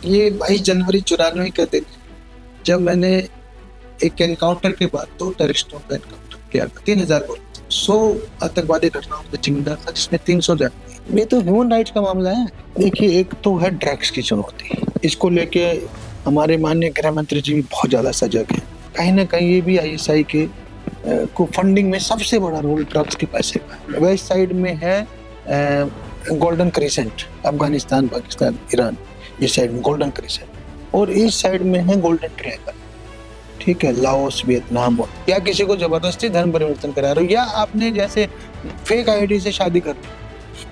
ये 22 जनवरी 94 का दिन, जब मैंने एक एनकाउंटर के बाद 2 टेररिस्टों का एनकाउंटर किया था। 3000 गोली, 100 आतंकवादी घटनाओं में जिम्मेदार था, जिसमें 300 जख्मी। ये तो ह्यूमन राइट्स का मामला है। देखिए, एक तो है ड्रग्स की चुनौती, इसको लेके हमारे माननीय गृह मंत्री जी भी बहुत ज्यादा सजग है। कहीं ना कहीं ये भी ISI के को फंडिंग में सबसे बड़ा रोल ड्रग्स के पैसे का। वेस्ट साइड में है golden crescent, Afghanistan, Pakistan, Iran, ये साइड में गोल्डन क्रिसेंट, और इस साइड में है गोल्डन ट्रायंगल। ठीक है, लाओस, वियतनाम। या किसी को जबरदस्ती धर्म परिवर्तन करा रहे हो, या आपने जैसे फेक ID से शादी कर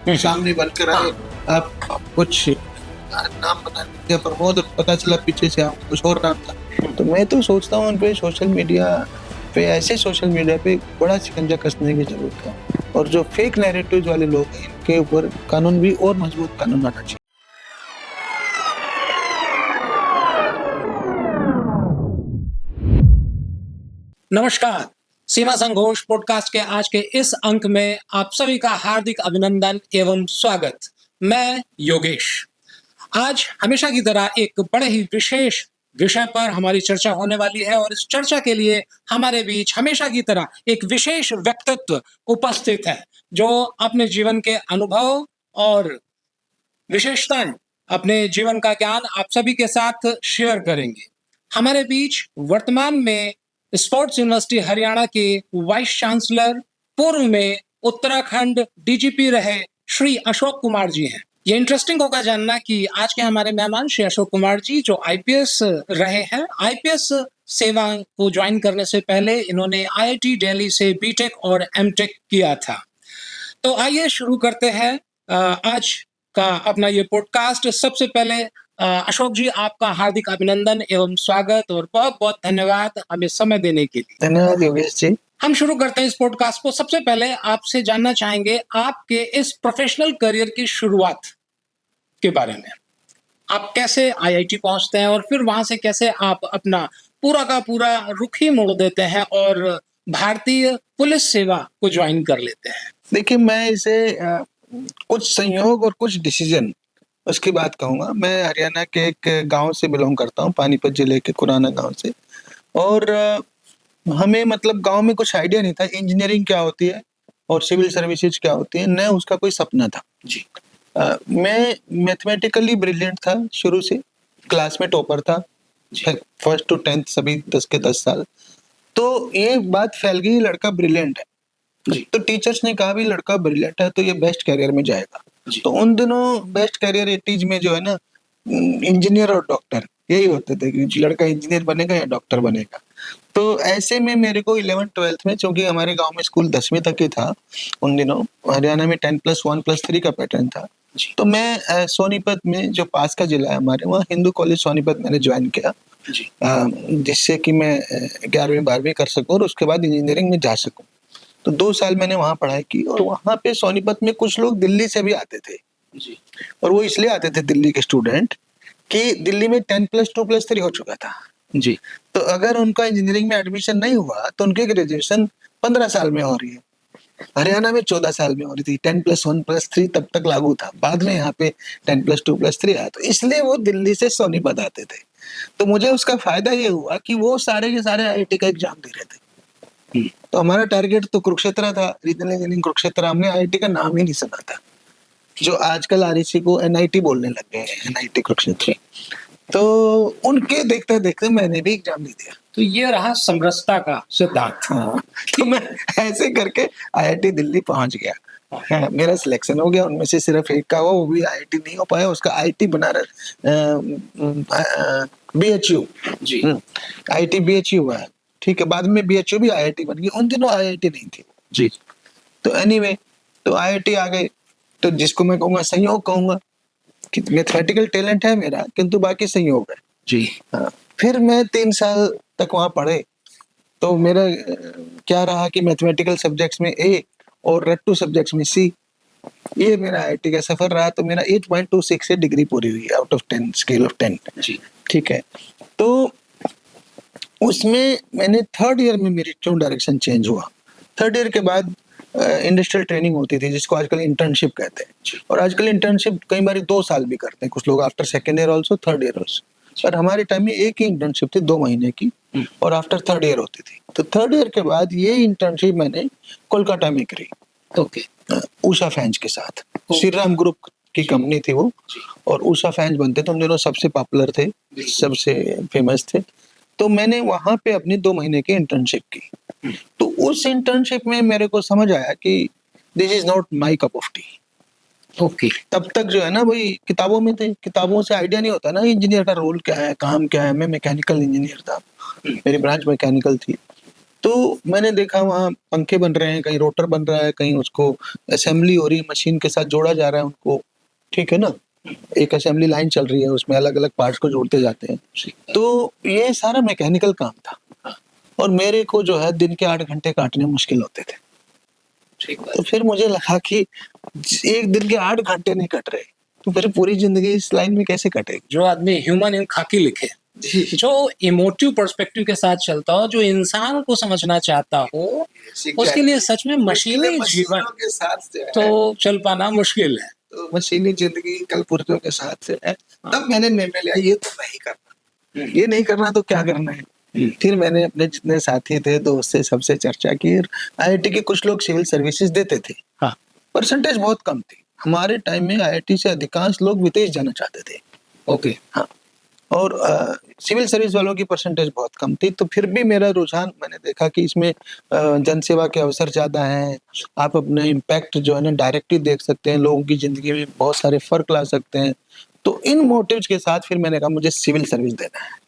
ली, सामने बनकर आए आप कुछ नाम बता प्रमोद, पता चला पीछे से आप कुछ और नाम था। तो मैं तो सोचता हूँ उन पे सोशल मीडिया पे बड़ा शिकंजा कसने की जरूरत है, और जो फेक नैरेटिव्स वाले लोग हैं इनके ऊपर कानून भी और मजबूत कानून आना चाहिए। नमस्कार, सीमा संघोष पॉडकास्ट के आज के इस अंक में आप सभी का हार्दिक अभिनंदन एवं स्वागत। मैं योगेश। आज हमेशा की तरह एक बड़े ही विशेष विषय पर हमारी चर्चा होने वाली है, और इस चर्चा के लिए हमारे बीच हमेशा की तरह एक विशेष व्यक्तित्व उपस्थित है, जो अपने जीवन के अनुभव और विशेषताएं, अपने जीवन का ज्ञान आप सभी के साथ शेयर करेंगे। हमारे बीच वर्तमान में स्पोर्ट्स यूनिवर्सिटी हरियाणा के वाइस चांसलर, पूर्व में उत्तराखंड DGP रहे श्री अशोक कुमार जी हैं। ये इंटरेस्टिंग होगा जानना कि आज के हमारे मेहमान श्री अशोक कुमार जी, जो IPS रहे हैं, IPS सेवा को ज्वाइन करने से पहले इन्होंने IIT दिल्ली से BTech और MTech किया था। तो आइए शुरू करते हैं आज का अपना ये पॉडकास्ट। सबसे पहले अशोक जी, आपका हार्दिक अभिनंदन एवं स्वागत, और बहुत बहुत धन्यवाद हमें समय देने के लिए। धन्यवाद योगेश जी। हम शुरू करते हैं इस पॉडकास्ट को। सबसे पहले आपसे जानना चाहेंगे आपके इस प्रोफेशनल करियर की शुरुआत के बारे में। आप कैसे IIT पहुंचते हैं, और फिर वहां से कैसे आप अपना पूरा का पूरा रुख ही मोड़ देते हैं और भारतीय पुलिस सेवा को ज्वाइन कर लेते हैं। देखिए, मैं इसे कुछ संयोग और कुछ डिसीजन, उसकी बात कहूँगा। मैं हरियाणा के एक गांव से बिलोंग करता हूँ, पानीपत जिले के कुराना गांव से, और हमें मतलब गांव में कुछ आइडिया नहीं था इंजीनियरिंग क्या होती है और सिविल सर्विसेज क्या होती है, न उसका कोई सपना था जी। मैं मैथमेटिकली ब्रिलियंट था शुरू से, क्लास में टॉपर था, फर्स्ट टू 10th सभी 10 के 10 साल। तो ये बात फैल गई, लड़का ब्रिलियंट है जी। तो टीचर्स ने कहा भी लड़का ब्रिलियंट है तो ये बेस्ट करियर में जाएगा। तो उन दिनों बेस्ट करियर 80s में जो है ना, इंजीनियर और डॉक्टर यही होते थे कि लड़का इंजीनियर बनेगा या डॉक्टर बनेगा। तो ऐसे में मेरे को 11th-12th में, चूंकि हमारे गांव में स्कूल 10वीं तक ही था उन दिनों, हरियाणा में 10+1+3 का पैटर्न था। तो मैं सोनीपत में, जो पास का जिला है हमारे, वहाँ हिंदू कॉलेज सोनीपत मैंने ज्वाइन किया, जिससे कि मैं 11वीं-12वीं कर सकूं और उसके बाद इंजीनियरिंग में जा सकूं। तो 2 साल मैंने वहाँ पढ़ाई की, और वहाँ पे सोनीपत में कुछ लोग दिल्ली से भी आते थे जी। और वो इसलिए आते थे दिल्ली के स्टूडेंट कि दिल्ली में 10+2+3 हो चुका था जी। तो अगर उनका इंजीनियरिंग में एडमिशन नहीं हुआ तो उनकी ग्रेजुएशन 15 साल में हो रही है, हरियाणा में 14 साल में हो रही थी। 10+1+3 तब तक लागू था, बाद में यहाँ पे 10+2+3 आया, तो इसलिए वो दिल्ली से सोनीपत आते थे। तो मुझे उसका फायदा ये हुआ कि वो सारे के सारे IIT का एग्जाम दे रहे थे। तो हमारा टारगेट तो कुरुक्षेत्र था, रीजनल इंजीनियरिंग कुरुक्षेत्र। हमने IIT का नाम ही नहीं सुना था, जो आजकल REC को NIT बोलने लग गए हैं, NIT कुरुक्षेत्र। तो उनके देखते देखते मैंने भी एग्जाम दे दिया। तो ये रहा समरसता का सिद्धांत। हाँ, तो मैं ऐसे करके IIT दिल्ली पहुंच गया। हाँ, मेरा सिलेक्शन हो गया, उनमें से सिर्फ एक का हुआ, वो भी IIT नहीं हो पाया, उसका IIT बनारस BHU जी, IIT BHU हुआ है। ठीक है, बाद में BHU भी IIT बन गई, उन दिनों IIT नहीं थी जी। तो एनीवे, तो IIT आ गए, तो जिसको मैं कहूँगा संयोग कहूँगा कि मैथमेटिकल टैलेंट है मेरा, किंतु बाकी संयोग है जी। हाँ, फिर मैं 3 साल तक वहाँ पढ़े, तो मेरा क्या रहा कि मैथमेटिकल सब्जेक्ट्स में A और रट्टू सब्जेक्ट्स में C, ये मेरा IIT का सफर रहा। तो मेरा 8.26 से डिग्री पूरी हुई आउट ऑफ 10, स्केल ऑफ 10 जी। ठीक है, तो उसमें मैंने 3rd ईयर में मेरी क्यों डायरेक्शन चेंज हुआ। 3rd ईयर के बाद इंडस्ट्रियल ट्रेनिंग होती थी जिसको आजकल इंटर्नशिप कहते हैं। और आजकल इंटर्नशिप कई बार 2 साल भी करते हैं कुछ लोग, after second year also, third year also. पर हमारे टाइम में एक ही इंटर्नशिप थी 2 महीने की, और आफ्टर थर्ड ईयर होती थी। तो थर्ड ईयर के बाद ये इंटर्नशिप मैंने कोलकाता में करी, ओके। उषा फैंस के साथ। श्रीराम ग्रुप की कंपनी थी वो, और उषा फैंस बनते थे, उन दिनों सबसे पॉपुलर थे, सबसे फेमस थे। तो मैंने वहाँ पे अपनी 2 महीने की इंटर्नशिप की। तो उस इंटर्नशिप में मेरे को समझ आया कि this is not my cup of T. Okay. तब तक जो है ना वही किताबों में थे, किताबों से आइडिया नहीं होता ना इंजीनियर का रोल क्या है, काम क्या है। मैं मैकेनिकल इंजीनियर था, मेरी ब्रांच मैकेनिकल थी। तो मैंने देखा वहाँ पंखे बन रहे हैं, कहीं रोटर बन रहा है, कहीं उसको असेंबली हो रही है, मशीन के साथ जोड़ा जा रहा है उनको, ठीक है ना। एक असेंबली लाइन चल रही है, उसमें अलग अलग पार्ट्स को जोड़ते जाते हैं। तो ये सारा मैकेनिकल काम था, और मेरे को जो है दिन के 8 घंटे काटने मुश्किल होते थे। तो फिर मुझे लगा कि एक दिन के 8 घंटे नहीं कट रहे, तो मेरी पूरी जिंदगी इस लाइन में कैसे कटेगी। जो आदमी ह्यूमन इन खाकी लिखे, जो इमोटिव पर्सपेक्टिव के साथ चलता हो, जो इंसान को समझना चाहता हो, उसके लिए सच में मशीनी जीवन के साथ से तो चल पाना मुश्किल है। तो मशीनी जिंदगी कलपुर्जों के साथ से है। तब मैंने निर्णय लिया ये तो नहीं करना, ये नहीं करना तो क्या करना है। फिर मैंने अपने जितने साथी थे दोस्त से सबसे चर्चा की। आईआईटी के कुछ लोग सिविल सर्विसेज देते थे, हाँ। परसेंटेज बहुत कम थी हमारे टाइम में। आईआईटी से अधिकांश लोग विदेश जाना चाहते थे। ओके। हाँ, और सिविल सर्विस वालों की परसेंटेज बहुत कम थी। तो फिर भी मेरा रुझान, मैंने देखा कि इसमें जनसेवा के अवसर ज़्यादा हैं, आप अपने इम्पैक्ट जो है ना डायरेक्टली देख सकते हैं, लोगों की ज़िंदगी में बहुत सारे फ़र्क ला सकते हैं। तो इन मोटिव्स के साथ फिर मैंने कहा मुझे सिविल सर्विस देना है।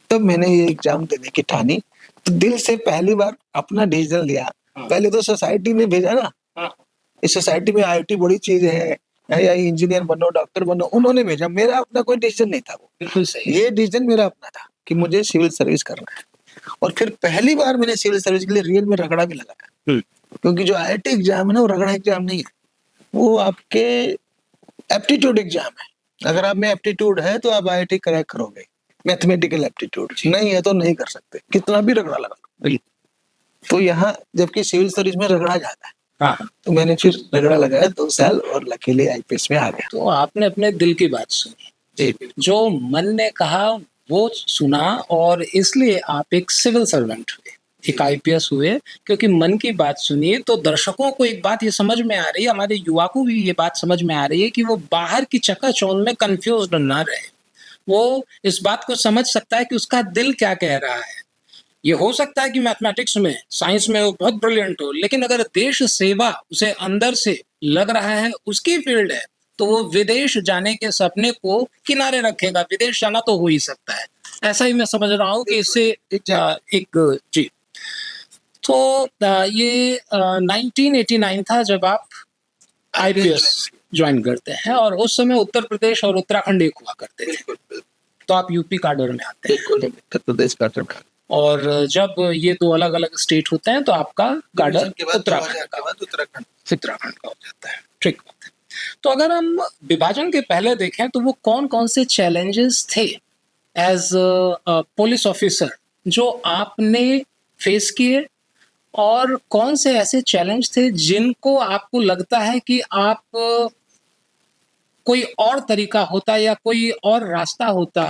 तब मैंने ये एग्ज़ाम देने की ठानी। तो दिल से पहली बार अपना डिसीजन लिया। पहले तो सोसाइटी ने भेजा ना, इस सोसाइटी में आईआईटी बड़ी चीज़ है, या इंजीनियर बनो, डॉक्टर बनो, उन्होंने भेजा। मेरा अपना कोई डिसीजन नहीं था वो। बिल्कुल सही। ये डिसीजन मेरा अपना था कि मुझे सिविल सर्विस करना है। और फिर पहली बार मैंने सिविल सर्विस के लिए रियल में रगड़ा भी लगाया, क्योंकि जो आईआईटी एग्जाम है ना वो रगड़ा एग्जाम नहीं है, वो आपके एप्टीट्यूड एग्जाम है। अगर आप में एप्टीट्यूड है तो आप आईआईटी क्रैक करोगे, मैथमेटिकल एप्टीट्यूड नहीं है तो नहीं कर सकते, कितना भी रगड़ा लगा लो। तो यहाँ जबकि सिविल सर्विस में रगड़ा जाता है, हाँ। तो मैंने फिर रगड़ा लगाया 2 साल, और लकीली आईपीएस में आ गया। तो आपने अपने दिल की बात सुनी, जो मन ने कहा वो सुना, और इसलिए आप एक सिविल सर्वेंट हुए, एक आईपीएस हुए, क्योंकि मन की बात सुनिए। तो दर्शकों को एक बात ये समझ में आ रही है, हमारे युवा को भी ये बात समझ में आ रही है कि वो बाहर की चकाचौंध में कंफ्यूज ना रहे। वो इस बात को समझ सकता है कि उसका दिल क्या कह रहा है। ये हो सकता है कि मैथमेटिक्स में, साइंस में वो बहुत ब्रिलियंट हो, लेकिन अगर देश सेवा उसे अंदर से लग रहा है, उसकी फील्ड है, तो वो विदेश जाने के सपने को किनारे रखेगा। विदेश जाना तो हो ही सकता है, ऐसा ही मैं समझ रहा हूँ कि इससे एक जी। तो ये 1989 था जब आप आईपीएस ज्वाइन करते हैं, और उस समय उत्तर प्रदेश और उत्तराखंड एक हुआ करते थे। तो आप यूपी काडर में आते हैं, उत्तर प्रदेश का और जब ये 2 अलग अलग स्टेट होते हैं तो आपका काडर उत्तराखंड का हो जाता है। ठीक बात है। तो अगर हम विभाजन के पहले देखें तो वो कौन कौन से चैलेंजेस थे एज पुलिस ऑफिसर जो आपने फेस किए, और कौन से ऐसे चैलेंज थे जिनको आपको लगता है कि आप कोई और तरीका होता या कोई और रास्ता होता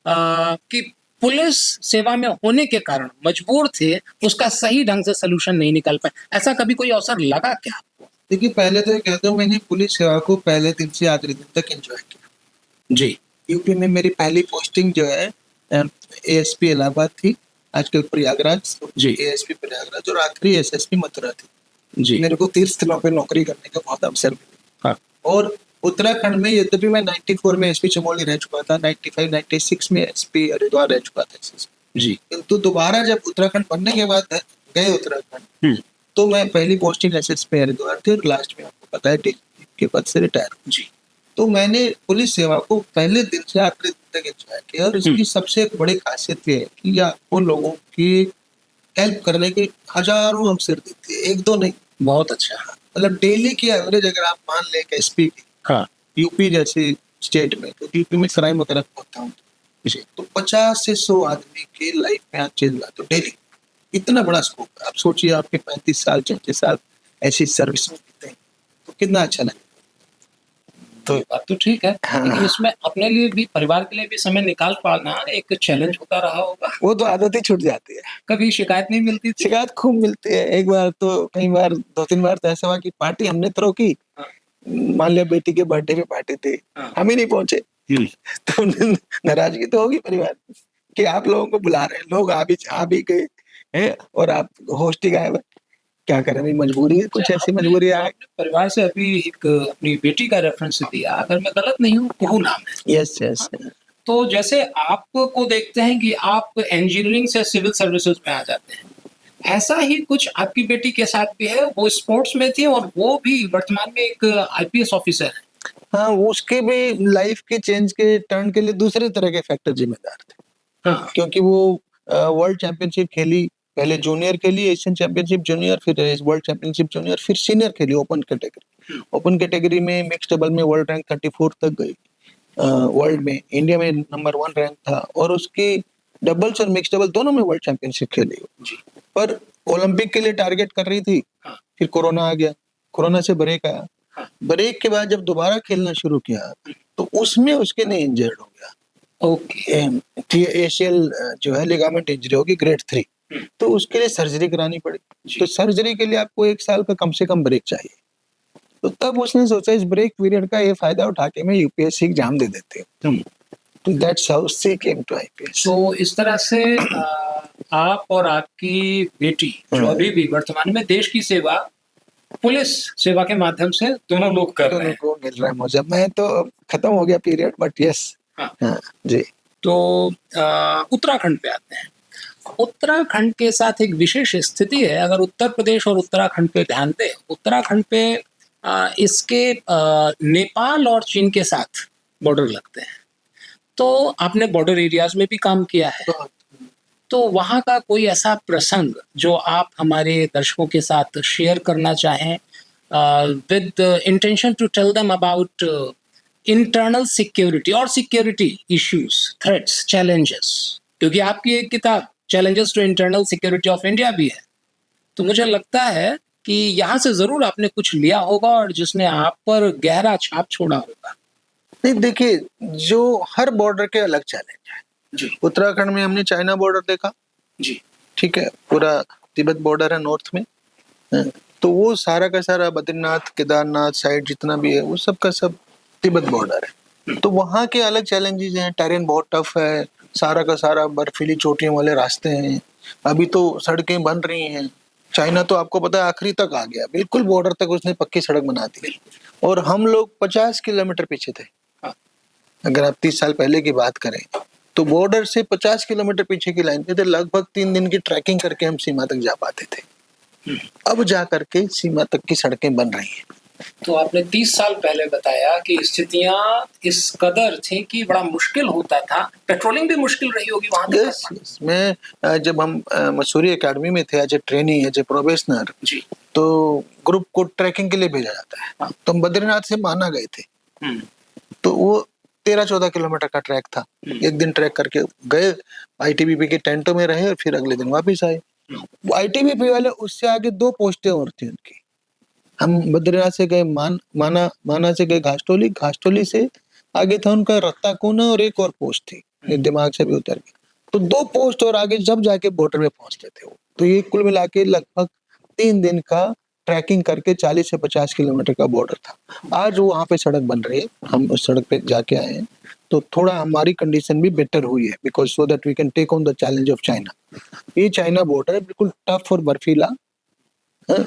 कि पुलिस सेवा में होने के कारण मजबूर थे, उसका सही ढंग से सलूशन नहीं निकल पाए। ऐसा कभी कोई अवसर लगा क्या आपको? देखिए, पहले तो ये कहता हूँ, मैंने पुलिस सेवा को पहले दिन से आखिरी दिन तक एंजॉय किया जी। यूपी में। मेरी पहली पोस्टिंग जो है एएसपी इलाहाबाद थी, आजकल प्रयागराज जी। एएसपी प्रयागराज, और आखिरी एसएसपी मथुरा थी जी। मेरे को 30 स्थलों पे नौकरी करने का बहुत अवसर मिला। हाँ। और उत्तराखंड में, यद्यपि मैं 94 में एसपी चमोली रह चुका था, 95 96 में एसपी हरिद्वार रह चुका था जी, किंतु दोबारा जब उत्तराखंड बनने के बाद गए उत्तराखंड, तो मैं पहली पोस्टिंग एसएसपी हरिद्वार थी, और लास्ट में आपको पता है डीजीपी के पद से रिटायर जी। तो मैंने पुलिस सेवा को पहले दिन से आखिरी दिन तक एंजॉय किया। और इसकी सबसे एक बड़ी खासियत ये है कि आपको लोगों की हेल्प करने के हजारों अवसर देती है, एक दो नहीं। बहुत अच्छा। मतलब डेली की एवरेज अगर आप मान लें कि एसपी की, हाँ। यूपी जैसे स्टेट में, तो यूपी में क्राइम वगैरह होता हूँ, तो 50 से 100 आदमी की लाइफ में आप चेंज लाते हो डेली। इतना बड़ा स्कोप है। आप सोचिए, आपके 35 साल 36 साल ऐसी सर्विस मिलते हैं, तो कितना अच्छा लगता है। तो बात तो ठीक है, हाँ। लेकिन इसमें अपने लिए भी, परिवार के लिए भी समय निकाल पाना एक चैलेंज होता रहा होगा। वो तो आदत ही छूट जाती है। कभी शिकायत नहीं मिलती थी? शिकायत खूब मिलती है। एक बार तो, कई बार 2-3 बार तो ऐसा हुआ कि पार्टी हमने थ्रो की, हाँ। मान लिया बेटी के बर्थडे पे पार्टी थी, हाँ। हम ही नहीं पहुंचे, तो नाराजगी तो होगी परिवार में कि आप लोगों को बुला रहे हैं, लोग आ भी गए हैं और आप होस्ट ही गायब है। क्या करें, भाई मजबूरी है, कुछ ऐसी मजबूरी आ गई। आपने परिवार से अभी एक अपनी बेटी का रेफरेंस दिया, अगर मैं गलत नहीं हूँ कुहू नाम है। Yes yes. तो जैसे आपको देखते हैं कि आप इंजीनियरिंग से सिविल सर्विसेज में आ जाते हैं, ऐसा ही कुछ आपकी बेटी के साथ भी है। वो स्पोर्ट्स में थी और वो भी वर्तमान में एक आईपीएस ऑफिसर है। हाँ, उसके भी लाइफ के चेंज के टर्न के लिए दूसरे तरह के फैक्टर जिम्मेदार थे। हाँ। क्योंकि वो वर्ल्ड चैंपियनशिप खेली, पहले जूनियर खेली एशियन चैंपियनशिप जूनियर, फिर वर्ल्ड चैंपियनशिप जूनियर, फिर सीनियर खेली ओपन कैटेगरी। ओपन कैटेगरी में मिक्स डबल में वर्ल्ड रैंक 34 तक गई। वर्ल्ड में इंडिया में नंबर 1 रैंक था, और उसकी डबल्स और मिक्स डबल दोनों में वर्ल्ड चैंपियनशिप खेली। पर ओलंपिक के लिए टारगेट कर रही थी, फिर कोरोना आ गया, कोरोना से ब्रेक आया। ब्रेक के बाद जब दोबारा खेलना शुरू किया तो उसमें उसके नहीं इंजर्ड हो गया। ओके, एशियल जो है लिगामेंट इंजरी होगी ग्रेड 3, तो उसके लिए सर्जरी करानी पड़ी। तो सर्जरी के लिए आपको 1 साल का कम से कम ब्रेक चाहिए। तो तब उसने सोचा इस ब्रेक पीरियड का ये फायदा उठा के मैं यूपीएससी एग्जाम दे देती हूँ। तो that's how she came to IPS. तो इस तरह से आप और आपकी बेटी जो अभी भी वर्तमान में देश की सेवा, पुलिस सेवा के माध्यम से दोनों लोग कर रहे दोनों हैं। को मिल रहा है मौजा। मैं तो खत्म हो गया पीरियड, बट यस। हाँ जी। तो उत्तराखंड पे आते हैं। उत्तराखंड के साथ एक विशेष स्थिति है। अगर उत्तर प्रदेश और उत्तराखंड पे ध्यान दें, उत्तराखंड पे इसके नेपाल और चीन के साथ बॉर्डर लगते हैं। तो आपने बॉर्डर एरियाज में भी काम किया है, तो वहाँ का कोई ऐसा प्रसंग जो आप हमारे दर्शकों के साथ शेयर करना चाहें, with intention to tell them about internal security और सिक्योरिटी इश्यूज, थ्रेट्स, चैलेंजेस, क्योंकि आपकी एक किताब challenges to internal security of India भी है। तो मुझे लगता है कि यहाँ से जरूर आपने कुछ लिया होगा और जिसने आप पर गहरा छाप छोड़ा होगा। नहीं, देखिए, जो हर बॉर्डर के अलग चैलेंज है जी। उत्तराखंड में हमने चाइना बॉर्डर देखा जी, ठीक है, पूरा तिब्बत बॉर्डर है नॉर्थ में। तो वो सारा का सारा बद्रीनाथ केदारनाथ साइड जितना भी है वो सब का सब तिब्बत बॉर्डर है। तो वहाँ के अलग चैलेंजेस हैं, टेरेन बहुत टफ है, सारा का सारा बर्फीली चोटियों वाले रास्ते हैं, अभी तो सड़कें बन रही हैं। चाइना तो आपको पता है आखिरी तक आ गया, बिल्कुल बॉर्डर तक उसने पक्की सड़क बना दी, और हम लोग 50 किलोमीटर पीछे थे। अगर आप 30 साल पहले की बात करें तो बॉर्डर से 50 किलोमीटर पीछे की लाइन पे थे, लगभग 3 दिन की ट्रैकिंग करके हम सीमा तक जा पाते थे। अब जा करके सीमा तक की सड़कें बन रही हैं। तो आपने 30 साल पहले बताया कि स्थितियां इस कदर थी कि बड़ा मुश्किल होता था, पेट्रोलिंग भी मुश्किल रही होगी वहां तक। yes. मैं जब हम मसूरी एकेडमी में थे as a trainee, as a probationer जी, तो ग्रुप को ट्रैकिंग के लिए भेजा जाता है। तो हम बद्रीनाथ से माना गए थे, तो वो 13-14 किलोमीटर का ट्रैक था। एक दिन ट्रैक करके गए, आईटीबीपी के टेंटों में रहे और फिर अगले दिन वापस आए। आईटीबीपी वाले उससे आगे 2 पोस्टें और थी उनकी। हम बद्रीनाथ से गए माना से गए घासटोली से आगे था उनका रत्ताकूना, और एक और पोस्ट थी, दिमाग से भी उतर गई। तो 2 पोस्ट और आगे जब जाके बॉर्डर में पहुंचते थे वो। तो ये कुल मिला के लगभग 3 दिन का ट्रैकिंग करके 40 से 50 किलोमीटर का बॉर्डर था। आज वो वहाँ पे सड़क बन रही है, हम उस सड़क पे जाके आए हैं, तो थोड़ा हमारी कंडीशन भी बेटर हुई है, because so that we can take on the challenge of China. ये चाइना बॉर्डर है, बिल्कुल टफ और बर्फीला है।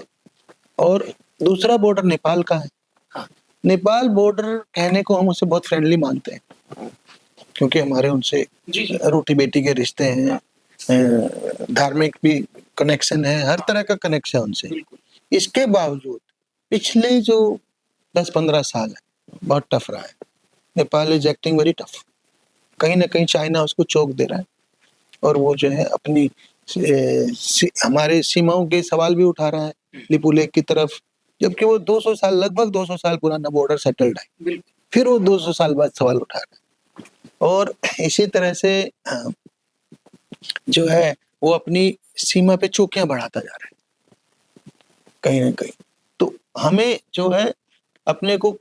और दूसरा बॉर्डर नेपाल का है। नेपाल बॉर्डर कहने को हम उसे बहुत फ्रेंडली मानते हैं, क्योंकि हमारे उनसे रोटी बेटी के रिश्ते हैं, धार्मिक भी कनेक्शन है, हर तरह का कनेक्शन है उनसे। इसके बावजूद पिछले जो 10-15 साल है बहुत टफ रहा है। Nepal is acting very tough. कहीं ना कहीं चाइना उसको चौक दे रहा है, और वो जो है अपनी हमारे सीमाओं के सवाल भी उठा रहा है लिपू लेक की तरफ, जबकि वो 200 साल लगभग 200 साल पुराना बॉर्डर सेटल्ड है, फिर वो 200 साल बाद सवाल उठा रहा है। और इसी तरह से जो है वो अपनी सीमा पे चौकियां बढ़ाता जा रहा है कहीं ना कहीं। हमें जो है अपने को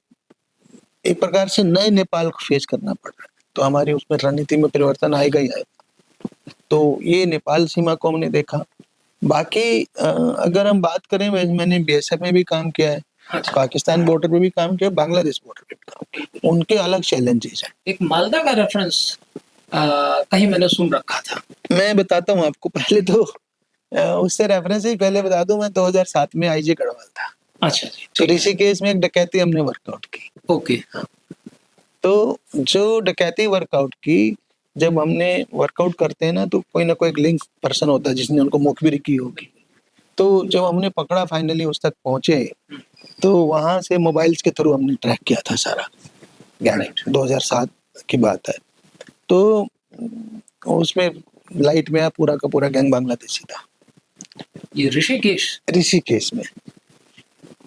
एक प्रकार से नए नेपाल को फेस करना पड़ रहा है। तो हमारी उसमें रणनीति में परिवर्तन आएगा ही आएगा। तो ये नेपाल सीमा को हमने देखा। बाकी अगर हम बात करें, मैंने बीएसएफ में भी काम किया है, अच्छा, पाकिस्तान बॉर्डर पे भी काम किया, बांग्लादेश बॉर्डर पे भी काम किया। उनके अलग चैलेंजेस हैं। एक मालदा का रेफरेंस कहीं मैंने सुन रखा था। मैं बताता हूँ आपको। पहले तो उससे रेफरेंस ही पहले बता दूं, मैं 2007 में आईजे गढ़वाल था। अच्छा जी, तो ऋषिकेश में एक डकैती हमने वर्कआउट की। ओके। तो जो डकैती वर्कआउट की, जब हमने वर्कआउट करते हैं ना, तो कोई ना कोई एक लिंक पर्सन होता है जिसने उनको मुखबिरी की होगी। तो जब हमने पकड़ा, फाइनली उस तक पहुंचे, तो वहां से मोबाइल्स के थ्रू हमने ट्रैक किया था सारा गैंग। 2007 की बात है। तो उसमें लाइट में पूरा का पूरा गैंग बांग्लादेशी था, ये ऋषिकेश में।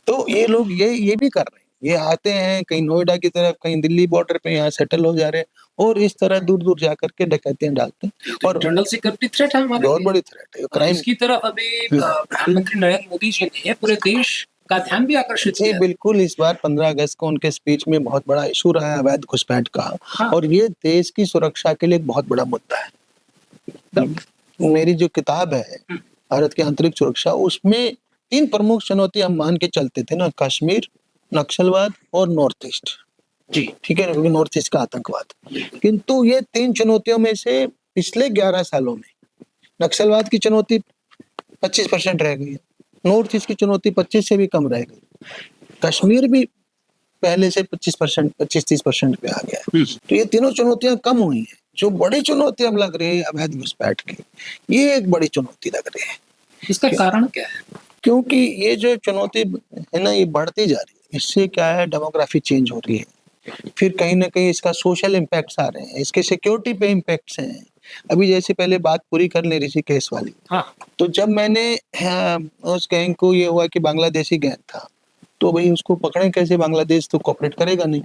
तो ये लोग ये भी कर रहे हैं। ये आते हैं कहीं नोएडा की तरफ, कहीं दिल्ली बॉर्डर पे, यहाँ सेटल हो जा रहे हैं और इस तरह दूर दूर जाकर के डकैतियां डालते हैं। और इंटरनल सिक्योरिटी थ्रेट है हमारे बहुत लिए। बड़ी थ्रेट है क्राइम। इसकी तरफ अभी प्रधानमंत्री नरेंद्र मोदी जी ने पूरे देश का ध्यान भी आकर्षित जी किया। बिल्कुल। इस बार 15 अगस्त को उनके स्पीच में बहुत बड़ा इशू रहा है अवैध घुसपैठ का। हाँ। और ये देश की सुरक्षा के लिए एक बहुत बड़ा मुद्दा है। मेरी जो किताब है भारत की आंतरिक सुरक्षा, उसमें 3 प्रमुख चुनौती हम मान के चलते थे ना, कश्मीर, नक्सलवाद और नॉर्थ ईस्ट। जी, ठीक है ना, क्योंकि नॉर्थ ईस्ट का आतंकवाद। किंतु ये 3 चुनौतियों में से पिछले 11 सालों में नक्सलवाद की चुनौती 25% रह गई है, नॉर्थ ईस्ट की चुनौती 25 से भी कम रह गई, कश्मीर भी पहले से 25%, 25-30% पे आ गया है। तो ये तीनों चुनौतियां कम हुई हैं। जो बड़ी चुनौती अब लग रही है अवैध घुसपैठ की, ये एक बड़ी चुनौती लग रही है। इसका कारण क्या है? क्योंकि ये जो चुनौती है ना, ये बढ़ती जा रही है। इससे क्या है, डेमोग्राफी चेंज हो रही है। फिर कहीं ना कहीं इसका सोशल इम्पैक्ट्स आ रहे हैं, इसके सिक्योरिटी पे इम्पैक्ट्स हैं। अभी जैसे पहले बात पूरी कर ले ऋषिकेश वाली। हाँ, तो जब मैंने उस गैंग को, ये हुआ कि बांग्लादेशी गैंग था, तो भाई उसको पकड़े कैसे, बांग्लादेश तो कोऑपरेट करेगा नहीं।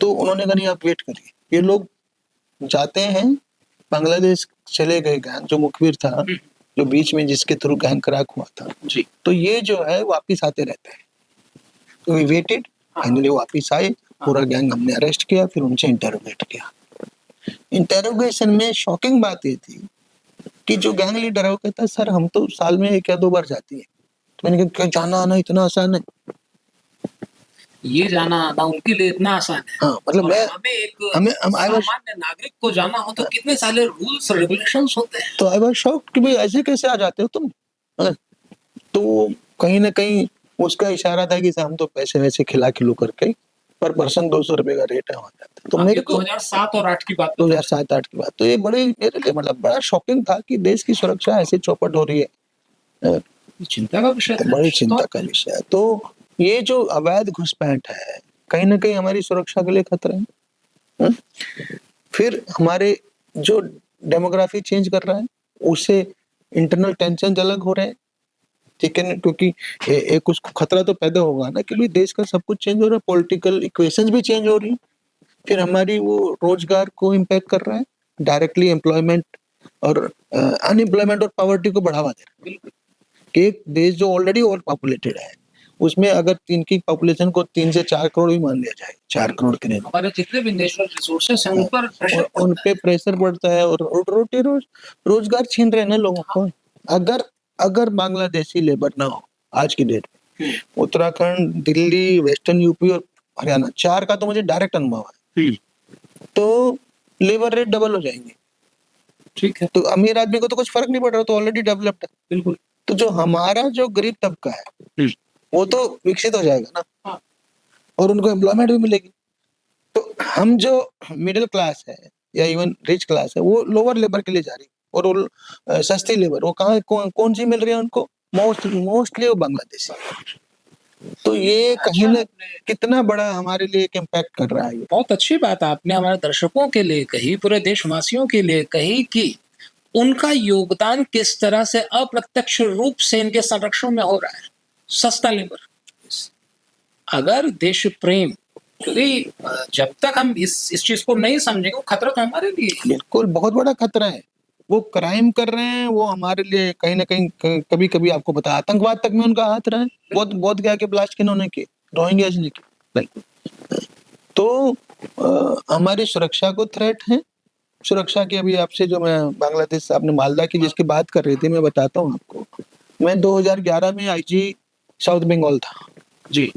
तो उन्होंने कहा नहीं, आप वेट करिए। ये लोग जाते हैं बांग्लादेश, चले गए गैंग, जो मुखबिर था, जो बीच में जिसके थ्रू गैंग क्रैक हुआ था जी, तो ये जो है वापिस आते रहते हैं। तो वी वेटेड, फाइनली वापिस आए, पूरा गैंग हमने अरेस्ट किया, फिर उनसे इंटरोगेट किया। इंटरोगेशन में शॉकिंग बात ये थी कि जो गैंग लीडर है वो कहता है, सर हम तो साल में 1 या 2 बार जाती है। तो मैंने कहा, क्या जाना आना इतना आसान है? ये जाना आना उनके लिए इतना आसान है। हाँ, मतलब और मैं हमें हम आई वाज सामान्य नागरिक को जाना हो तो कितने सारे रूल्स रेगुलेशंस होते हैं। तो आई वाज शॉक्ड कि भाई ऐसे कैसे आ जाते हो तुम? हाँ, तो कहीं ना कहीं उसका इशारा था कि हम तो पैसे वैसे खिला खिलू करके पर पर्सन 200 रुपए का रेट है, हो जाता है। तो मेरे को 2007 और 8 की बात 2007-8 की बात, तो ये बड़ी मेरे लिए मतलब बड़ा शॉकिंग था कि देश की सुरक्षा ऐसे चौपट हो रही है। चिंता का विषय था। बड़ी चिंता का विषय है। तो ये जो अवैध घुसपैठ है, कहीं ना कहीं हमारी सुरक्षा के लिए खतरा है। हुँ? फिर हमारे जो डेमोग्राफी चेंज कर रहा है, उससे इंटरनल टेंशन अलग हो रहे हैं। ठीक है ना, क्योंकि एक उसको खतरा तो पैदा होगा ना कि भाई देश का सब कुछ चेंज हो रहा है, पॉलिटिकल इक्वेशंस भी चेंज हो रही है। फिर हमारी वो रोजगार को इम्पैक्ट कर रहा है, डायरेक्टली एम्प्लॉयमेंट और अनएम्प्लॉयमेंट और पॉवर्टी को बढ़ावा दे रहा है। कि एक देश जो ऑलरेडी ओवर पॉपुलेटेड है, उसमें अगर इनकी पॉपुलेशन को 3 से 4 करोड़ भी मान लिया जाए, 4 करोड़ के नहीं, हमारे जितने भी नेचुरल रिसोर्सेस हैं उन पर प्रेशर उन पे प्रेशर पड़ता है और रोजगार छीन रहे हैं ना लोगों को। अगर अगर बांग्लादेशी लेबर ना हो आज की डेट में, उत्तराखंड, दिल्ली, वेस्टर्न यूपी और हरियाणा, 4 का तो मुझे डायरेक्ट अनुभव है, तो लेबर रेट डबल हो जाएंगे। ठीक है, तो अमीर आदमी को तो कुछ फर्क नहीं पड़ रहा, तो ऑलरेडी डेवलप्ड है। बिल्कुल। तो जो हमारा जो गरीब तबका है वो तो विकसित हो जाएगा ना। हाँ। और उनको एम्प्लॉयमेंट भी मिलेगी। तो हम जो मिडिल क्लास है या इवन रिच क्लास है, वो लोअर लेबर के लिए जा रही है। और वो सस्ती लेबर वो कौन सी मिल रही है उनको? मोस्टली वो बांग्लादेशी। तो ये कहीं ना कितना बड़ा हमारे लिए एक इम्पैक्ट कर रहा है। बहुत अच्छी बात आपने हमारे दर्शकों के लिए कही, पूरे देशवासियों के लिए कही कि उनका योगदान किस तरह से अप्रत्यक्ष रूप से इनके संरक्षण में हो रहा है। सस्ता लेबर, अगर देश प्रेम, क्योंकि जब तक हम इस चीज को नहीं समझेंगे, खतरा तो हमारे लिए। बिल्कुल बहुत बड़ा खतरा है। वो क्राइम कर रहे हैं, वो हमारे लिए कहीं न कहीं कभी कभी आपको पता है आतंकवाद तक में उनका हाथ रहा है। बोध गया के ब्लास्ट किन्होंने किए? रोहिंग्याज ने किए। तो हमारी सुरक्षा को थ्रेट है। सुरक्षा की अभी आपसे जो मैं बांग्लादेश आपने मालदा की जिसकी बात कर रही थी, मैं बताता हूँ आपको। मैं 2011 में आईजी साउथ बंगाल था जी।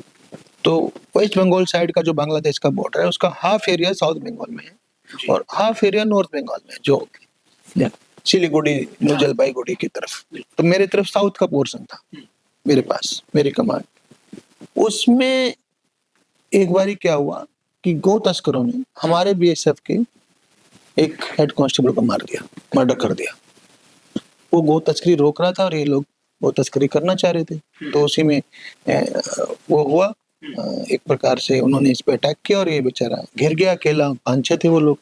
तो वेस्ट बंगाल साइड का जो बांग्लादेश का बॉर्डर है उसका हाफ एरिया साउथ बंगाल में है और हाफ एरिया नॉर्थ बंगाल में, जो सिलीगुड़ी, न्यू जलपाईगुड़ी की तरफ। तो मेरे तरफ साउथ का पोर्शन था मेरे पास, मेरी कमांड। उसमें एक बारी क्या हुआ कि गो तस्करों ने हमारे बीएसएफ के एक हेड कांस्टेबल को मार दिया, मर्डर कर दिया। वो गो तस्करी रोक रहा था और ये लोग गो तस्करी करना चाह रहे थे। तो उसी में वो हुआ, एक प्रकार से उन्होंने इस पे अटैक किया और ये बेचारा घिर गया अकेला। 5-6 थे वो लोग,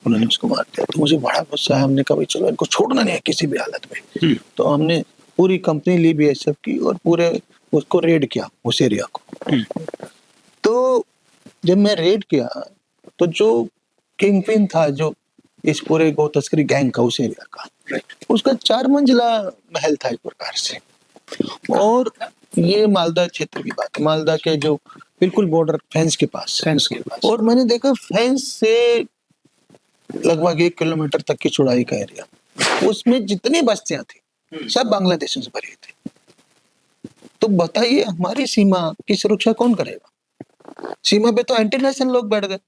उन्होंने उसको मार दिया। तो मुझे बड़ा गुस्सा है। हमने कहा भाई चलो इनको छोड़ना नहीं है किसी भी हालत में। तो हमने पूरी कंपनी ली बीएसएफ की और पूरे उसको रेड किया, उस एरिया को। तो जब मैं रेड किया तो जो किंग पिन था, जो इस पूरे गो तस्करी गैंग का, उस एरिया का, उसका 4 मंजिला महल था एक प्रकार से। और ये मालदा क्षेत्र की बात है, मालदा के जो बिल्कुल बॉर्डर फेंस के पास। और मैंने देखा फेंस से लगभग 1 किलोमीटर तक की चौड़ाई का एरिया, उसमें जितनी बस्तियां थी सब बांग्लादेशियों से भरी थी। तो बताइए हमारी सीमा की सुरक्षा कौन करेगा? सीमा पे तो एंटी नेशनल लोग बैठ गए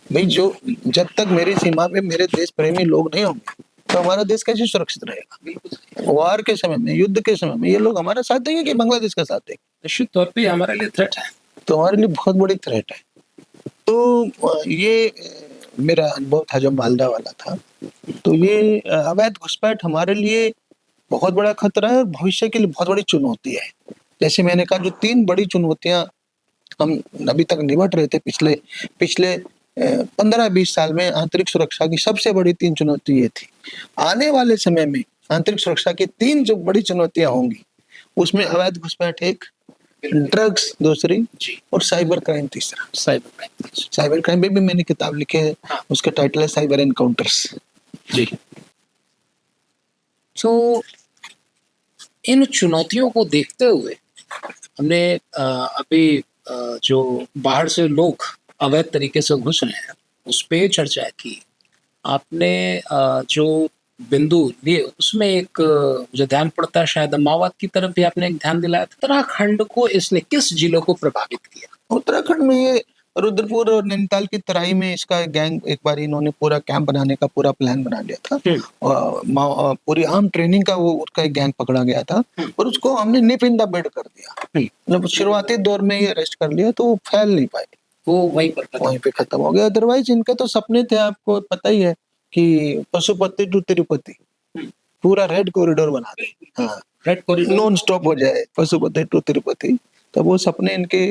भाई। जो जब तक मेरी सीमा पे मेरे देश प्रेमी लोग नहीं होंगे तो हमारा देश कैसे सुरक्षित रहेगा? वार के समय में, युद्ध के समय में ये लोग हमारा साथ देंगे कि बांग्लादेश का साथ देंगे? निश्चित तौर पे हमारे लिए थ्रेट है, तो हमारे लिए बहुत बड़ी थ्रेट है। तो ये मेरा अनुभव था जो मालदा वाला था। तो ये अवैध घुसपैठ हमारे लिए बहुत बड़ा खतरा है और भविष्य के लिए बहुत बड़ी चुनौती है। जैसे मैंने कहा, जो 3 बड़ी चुनौतियां हम अभी तक निपट रहे थे पिछले 15-20 साल में, आंतरिक सुरक्षा की सबसे बड़ी 3 चुनौती ये थी। आने वाले समय में आंतरिक सुरक्षा की 3 जो बड़ी चुनौतियां होंगी, उसमें अवैध घुसपैठ एक, ड्रग्स दूसरी और साइबर क्राइम तीसरा। साइबर क्राइम पे भी मैंने किताब लिखी है, उसका टाइटल है साइबर एनकाउंटर्स जी। तो इन चुनौतियों को देखते हुए हमने अभी जो बाहर से लोग अवैध तरीके से घुस रहे हैं उस पे चर्चा की। आपने जो बिंदु लिए उसमें एक मुझे ध्यान पड़ता है, शायद माओवाद की तरफ भी आपने एक ध्यान दिलाया। उत्तराखंड को इसने किस जिलों को प्रभावित किया? उत्तराखंड में ये रुद्रपुर और नैनीताल की तराई में इसका गैंग, एक बार इन्होंने पूरा कैंप बनाने का पूरा प्लान बना लिया था और पूरी आर्म ट्रेनिंग का वो उसका एक गैंग पकड़ा गया था और उसको हमने निप इन द बड कर दिया। मतलब शुरुआती दौर में ये अरेस्ट कर लिया तो वो फैल नहीं पाए, वो वहीं पे खत्म हो गया। अदरवाइज इनके तो सपने थे, आपको पता ही है कि पशुपति टू तिरुपति पूरा रेड कॉरिडोर बना दे। हाँ, रेड कॉरिडोर नॉन स्टॉप हो जाए पशुपति टू तिरुपति। तो वो सपने इनके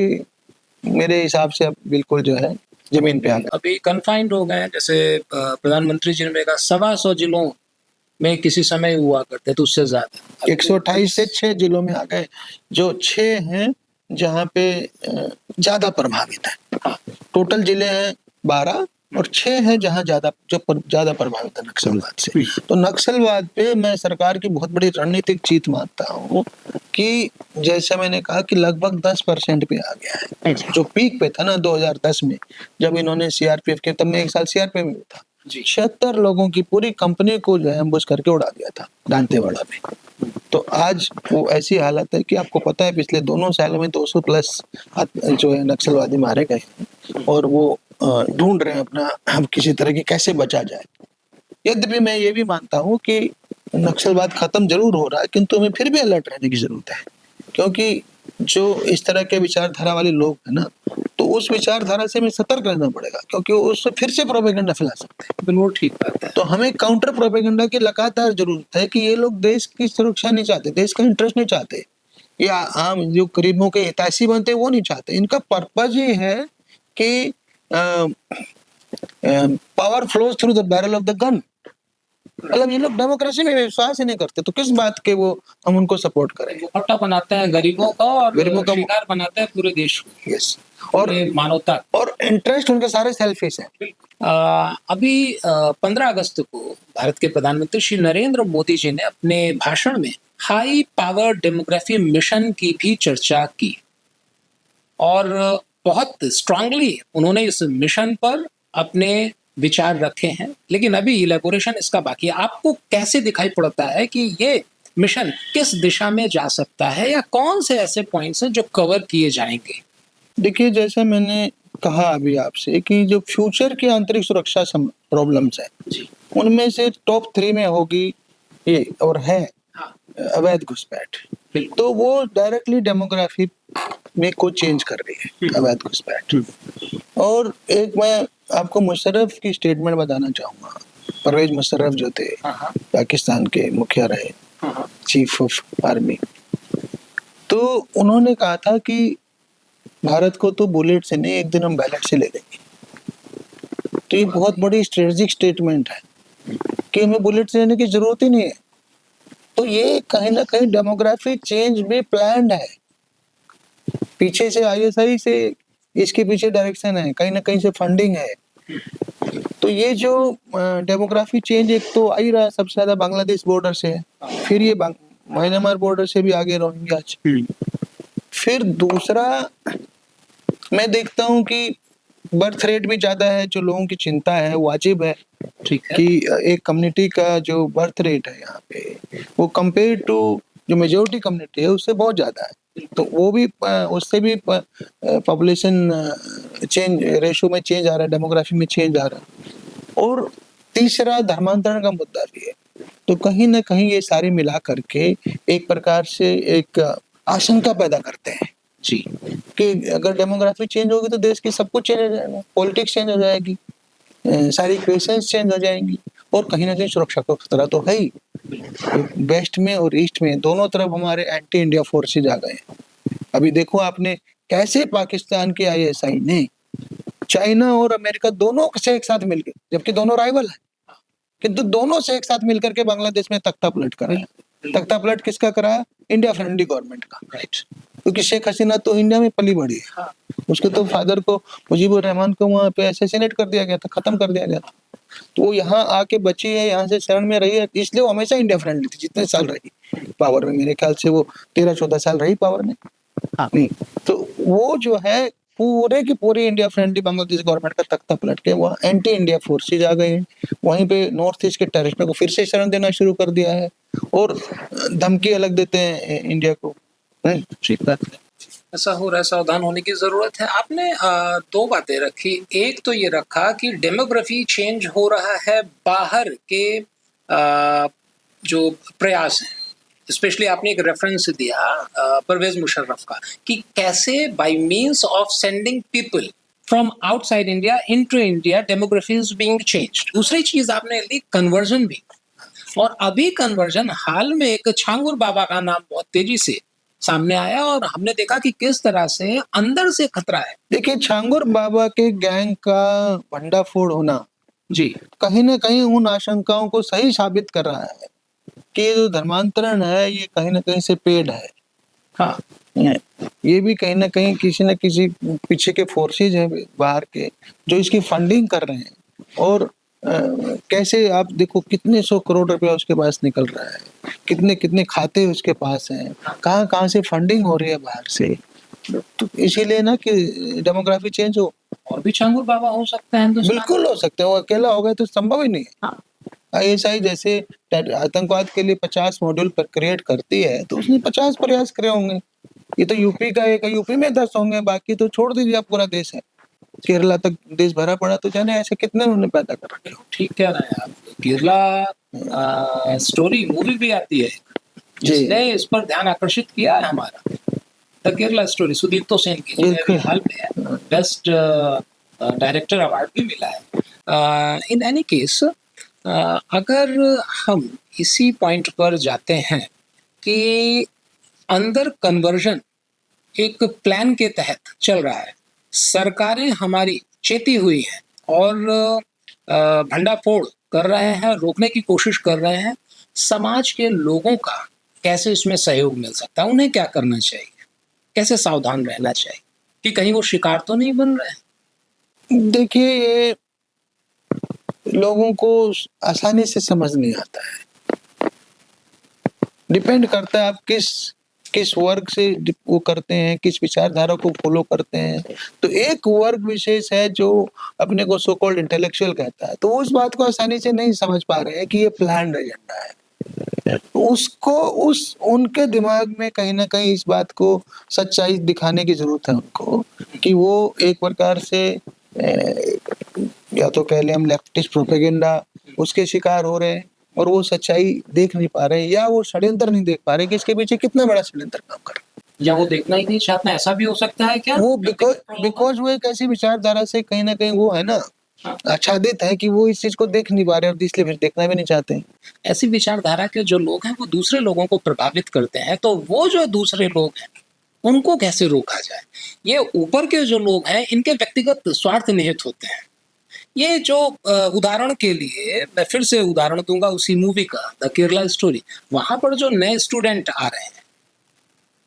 मेरे हिसाब से अब बिल्कुल जो है जमीन पे आ गए। अभी कन्फाइंड हो गए हैं। जैसे प्रधानमंत्री जी ने कहा 125 जिलों में किसी समय हुआ करते तो उससे ज्यादा 128 से 6 जिलों में आ गए, जो 6 हैं जहाँ पे ज्यादा प्रभावित है। टोटल जिले हैं 12 और 6 हैं जहाँ ज्यादा प्रभावित है नक्सलवाद से। तो नक्सलवाद पे मैं सरकार की बहुत बड़ी रणनीतिक जीत मानता हूँ कि जैसे मैंने कहा कि लगभग 10% पे आ गया है। जो पीक पे था ना 2010 में, जब इन्होंने सीआरपीएफ के, तब मैं 1 साल सीआरपीएफ में था, 76 लोगों की पूरी कंपनी को जो है एम्बुश करके उड़ा दिया था दांतेवाड़ा में। तो आज वो ऐसी हालत है कि आपको पता है पिछले दोनों सालों में 200 प्लस जो है नक्सलवादी मारे गए हैं और वो ढूंढ रहे हैं अपना हम किसी तरह की कैसे बचा जाए। यद्यपि मैं ये भी मानता हूँ कि नक्सलवाद खत्म जरूर हो रहा है, किंतु हमें फिर भी अलर्ट रहने की जरूरत है, क्योंकि जो इस तरह के विचारधारा वाले लोग हैं ना, तो उस विचारधारा से हमें सतर्क रहना पड़ेगा, क्योंकि उससे फिर से प्रोपेगेंडा फैला सकते हैं। बिल्कुल ठीक बात है। तो हमें काउंटर प्रोपेगेंडा की लगातार जरूरत है कि ये लोग देश की सुरक्षा नहीं चाहते, देश का इंटरेस्ट नहीं चाहते, या आम जो गरीबों के हितैषी बनते वो नहीं चाहते। इनका पर्पज ही है कि power flows through the barrel of the gun. मतलब ये लोग डेमोक्रेसी में विश्वास ही नहीं करते, तो किस बात के वो हम उनको सपोर्ट करें? पट्टा बनाते हैं गरीबों का और गरीबों का शिकार बनाते हैं पूरे देश को। यस, और मानवता और इंटरेस्ट उनके सारे सेल्फिश हैं। अभी 15 अगस्त को भारत के प्रधानमंत्री श्री नरेंद्र मोदी जी ने अपने भाषण में हाई पावर डेमोग्राफी मिशन की भी चर्चा की और बहुत स्ट्रांगली उन्होंने इस मिशन पर अपने विचार रखे हैं, लेकिन अभी इलेबोरेशन इसका बाकी है। आपको कैसे दिखाई पड़ता है कि ये मिशन किस दिशा में जा सकता है या कौन से ऐसे पॉइंट्स हैं जो कवर किए जाएंगे? देखिए, जैसा मैंने कहा अभी आपसे कि जो फ्यूचर की आंतरिक सुरक्षा प्रॉब्लम्स हैं, जी। उनमें से टॉप 3 में होगी ये और है हाँ। अवैध घुसपैठ। बिल्कुल। तो वो डायरेक्टली डेमोग्राफी में को चेंज कर रही है, अवैध घुसपैठ। और एक मैं आपको मुशर्रफ की स्टेटमेंट बताना चाहूँगा। परवेज मुशर्रफ जो थे, पाकिस्तान के मुखिया रहे, चीफ ऑफ आर्मी। तो उन्होंने कहा था कि भारत को तो बुलेट से नहीं, एक दिन हम बैलेट से ले लेंगे। तो ये बहुत बड़ी स्ट्रेटेजिक स्टेटमेंट है कि हमें बुलेट से लेने की जरूरत ही नहीं है। तो ये कहीं ना कहीं डेमोग्राफिक चेंज भी प्लान्ड है, पीछे से आईएसआई से इसके पीछे डायरेक्शन है, कहीं ना कहीं से फंडिंग है। तो ये जो डेमोग्राफी चेंज एक तो आ ही रहा है सबसे ज्यादा बांग्लादेश बॉर्डर से, फिर ये म्यांमार बॉर्डर से भी आगे रोहिंग्या। फिर दूसरा मैं देखता हूँ कि बर्थ रेट भी ज्यादा है, जो लोगों की चिंता है, वाजिब है। ठीक है। कि एक कम्युनिटी का जो बर्थ रेट है यहाँ पे, वो कंपेयर टू जो मेजोरिटी कम्युनिटी है उससे बहुत ज्यादा है। तो वो भी उससे भी पॉपुलेशन चेंज रेशो में चेंज आ रहा है, डेमोग्राफी में चेंज आ रहा है। और तीसरा धर्मांतरण का मुद्दा भी है। तो कहीं ना कहीं ये सारे मिला करके एक प्रकार से एक आशंका पैदा करते हैं जी कि अगर डेमोग्राफी चेंज होगी तो देश की सब कुछ चेंज हो जाएगा, पॉलिटिक्स चेंज हो जाएगी, सारी इक्वेशंस चेंज हो जाएंगी। और कहीं ना कहीं सुरक्षा का खतरा तो है ही। वेस्ट में और ईस्ट में दोनों तरफ हमारे एंटी इंडिया फोर्सेज आ गए हैं। अभी देखो आपने कैसे पाकिस्तान के आईएसआई ने चाइना और अमेरिका दोनों से एक साथ मिलकर, जबकि दोनों राइवल है, किंतु दोनों से एक साथ मिलकर के बांग्लादेश में तख्ता पलट कराया। तख्ता पलट किसका कराया? इंडिया फ्रेंडली गवर्नमेंट का। राइट। क्योंकि शेख हसीना तो इंडिया में पली बड़ी है। उसके तो फादर को, मुजीबुर रहमान को वहां पे असैसिनेट कर दिया गया था, खत्म कर दिया गया था। तो वो यहाँ आके बची है, यहाँ से शरण में रही है, इसलिए वो हमेशा इंडिया फ्रेंडली थी जितने साल रही पावर में। मेरे ख्याल से वो 13-14 साल रही पावर में। नहीं तो वो जो है पूरे की पूरी इंडिया फ्रेंडली बांग्लादेश गवर्नमेंट का तख्ता पलट के वहाँ एंटी इंडिया फोर्सेज आ गए हैं। वहीं पे नॉर्थ ईस्ट के टेररिस्टों को फिर से शरण देना शुरू कर दिया है और धमकी अलग देते हैं इंडिया को। ठीक बात है। ऐसा हो रहा है, सावधान होने की जरूरत है। आपने दो बातें रखी। एक तो ये रखा कि डेमोग्राफी चेंज हो रहा है बाहर के जो प्रयास हैं, स्पेशली आपने एक रेफरेंस दिया परवेज मुशर्रफ का कि कैसे by means of sending people from outside India into India demography is being changed. दूसरी चीज आपने ली कन्वर्जन भी, और अभी कन्वर्जन हाल में एक छांगुर बाबा का नाम बहुत तेजी से सामने आया और हमने देखा कि किस तरह से अंदर से खतरा है। देखिए, छांगुर बाबा के गैंग का भंडाफोड़ होना जी कहीं ना कहीं उन आशंकाओं को सही साबित कर रहा है कि ये जो धर्मांतरण है ये कहीं ना कहीं से पेड है। हाँ, ये भी कहीं ना कहीं किसी न किसी पीछे के फोर्सेज हैं बाहर के जो इसकी फंडिंग कर रहे हैं। और कैसे आप देखो कितने 100 करोड़ रुपया उसके पास निकल रहा है, कितने कितने खाते उसके पास हैं, कहाँ कहाँ से फंडिंग हो रही है बाहर से। तो इसीलिए ना कि डेमोग्राफी चेंज हो। और भी छांगुर बाबा हो सकते हैं हिंदुस्तान। बिल्कुल हो सकते हैं, वो अकेला होगा तो संभव ही नहीं है। हाँ। आईएसआई जैसे आतंकवाद के लिए 50 मॉड्यूल पर क्रिएट करती है तो उसने 50 प्रयास करे होंगे। ये तो यूपी का एक, यूपी में 10 होंगे, बाकी तो छोड़ दीजिए, आप पूरा देश है, केरला तक देश भरा पड़ा। तो जाने ऐसे कितने उन्होंने पैदा कर रखे हो। ठीक कह रहे हैं आप। केरला स्टोरी मूवी भी आती है जिसने इस पर ध्यान आकर्षित किया है हमारा, द केरला स्टोरी, सुदीप्तो सेन की, जिन्हें अभी हाल में बेस्ट डायरेक्टर अवार्ड भी मिला है। इन एनी केस अगर हम इसी पॉइंट पर जाते हैं कि अंदर कन्वर्जन एक प्लान के तहत चल रहा है, सरकारें हमारी चेती हुई हैं और भंडाफोड़ कर रहे हैं, रोकने की कोशिश कर रहे हैं, समाज के लोगों का कैसे इसमें सहयोग मिल सकता है? उन्हें क्या करना चाहिए? कैसे सावधान रहना चाहिए कि कहीं वो शिकार तो नहीं बन रहे हैं? देखिए, ये लोगों को आसानी से समझ नहीं आता है। डिपेंड करता है आप किस किस वर्ग से वो करते हैं, किस विचारधारा को फॉलो करते हैं। तो एक वर्ग विशेष है जो अपने को सो कॉल्ड इंटेलेक्चुअल कहता है, तो वो उस बात को आसानी से नहीं समझ पा रहे हैं कि ये प्लान्ड एजेंडा है। उसको उस उनके दिमाग में कहीं न कहीं इस बात को सच्चाई दिखाने की ज़रूरत है उनको कि वो एक प्रकार से या तो कह लें हम लेफ्टिस्ट प्रोपेगेंडा उसके शिकार हो रहे हैं और वो सच्चाई देख नहीं पा रहे हैं या वो षड्यंत्र नहीं देख पा रहे कि इसके पीछे कितना बड़ा षड्यंत्र काम कर रहा है। या वो देखना ही नहीं चाहते, ऐसा भी हो सकता है क्या? वो बिकॉज़ वो एक ऐसी विचारधारा से कहीं न कहीं वो है ना आच्छादित है कि वो इस चीज़ को देख नहीं पा रहे और इसलिए फिर देखना भी नहीं चाहते हैं। ऐसी विचारधारा के जो लोग हैं वो दूसरे लोगों को प्रभावित करते हैं, तो वो जो दूसरे लोग हैं उनको कैसे रोका जाए? ये ऊपर के जो लोग हैं इनके व्यक्तिगत स्वार्थ निहित होते हैं। ये जो उदाहरण के लिए मैं फिर से उदाहरण दूंगा उसी मूवी का, द केरला स्टोरी। वहां पर जो नए स्टूडेंट आ रहे हैं,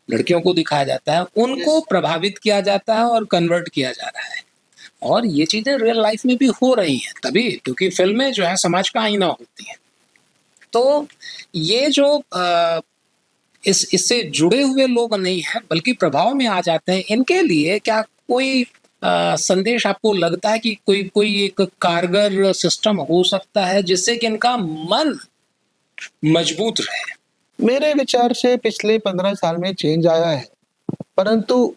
लड़कियों को दिखाया जाता है, उनको प्रभावित किया जाता है और कन्वर्ट किया जा रहा है। और ये चीजें रियल लाइफ में भी हो रही हैं, तभी क्योंकि फिल्में जो है समाज का आईना होती हैं। तो ये जो इससे जुड़े हुए लोग नहीं हैं बल्कि प्रभाव में आ जाते हैं, इनके लिए क्या कोई संदेश आपको लगता है कि कोई कोई एक कारगर सिस्टम हो सकता है जिससे कि इनका मन मजबूत रहे? मेरे विचार से पिछले 15 साल में चेंज आया है, परंतु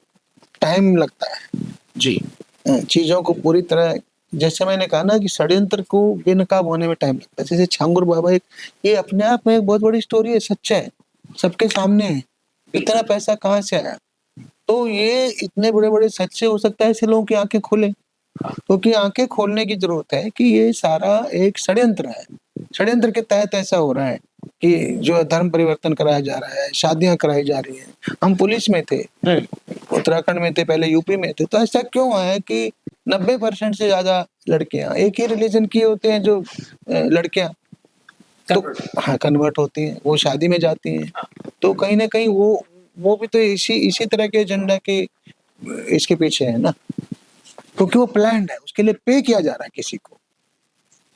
टाइम लगता है। जी। चीज़ों को पूरी तरह जैसे मैंने कहा ना कि षड्यंत्र को बेनकाब होने में टाइम लगता है। जैसे छांगुर बाबा ये अपने आप में एक बहुत बड़ी स्टोरी है, सच्चा है, सबके सामने है। इतना पैसा कहाँ से आया? तो ये इतने बड़े-बड़े सच्चे हो सकता है, ऐसे लोगों की आँखें खुलें। क्योंकि आँखें खोलने की ज़रूरत है कि ये सारा एक षड्यंत्र है। षड्यंत्र के तहत ऐसा हो रहा है कि जो धर्म परिवर्तन कराया जा रहा है, शादियाँ कराई जा रही हैं। हम पुलिस में थे, उत्तराखंड में थे, पहले यूपी में थे, तो ऐसा क्यों है कि 90% से ज़्यादा लड़कियाँ एक ही रिलीजन की होते हैं जो लड़कियाँ तो हाँ, कन्वर्ट होती हैं, वो शादी में जाती हैं। तो कहीं न कहीं वो भी तो इसी तरह के एजेंडा के इसके पीछे है ना, क्योंकि वो प्लान्ड है, उसके लिए पे किया जा रहा है किसी को।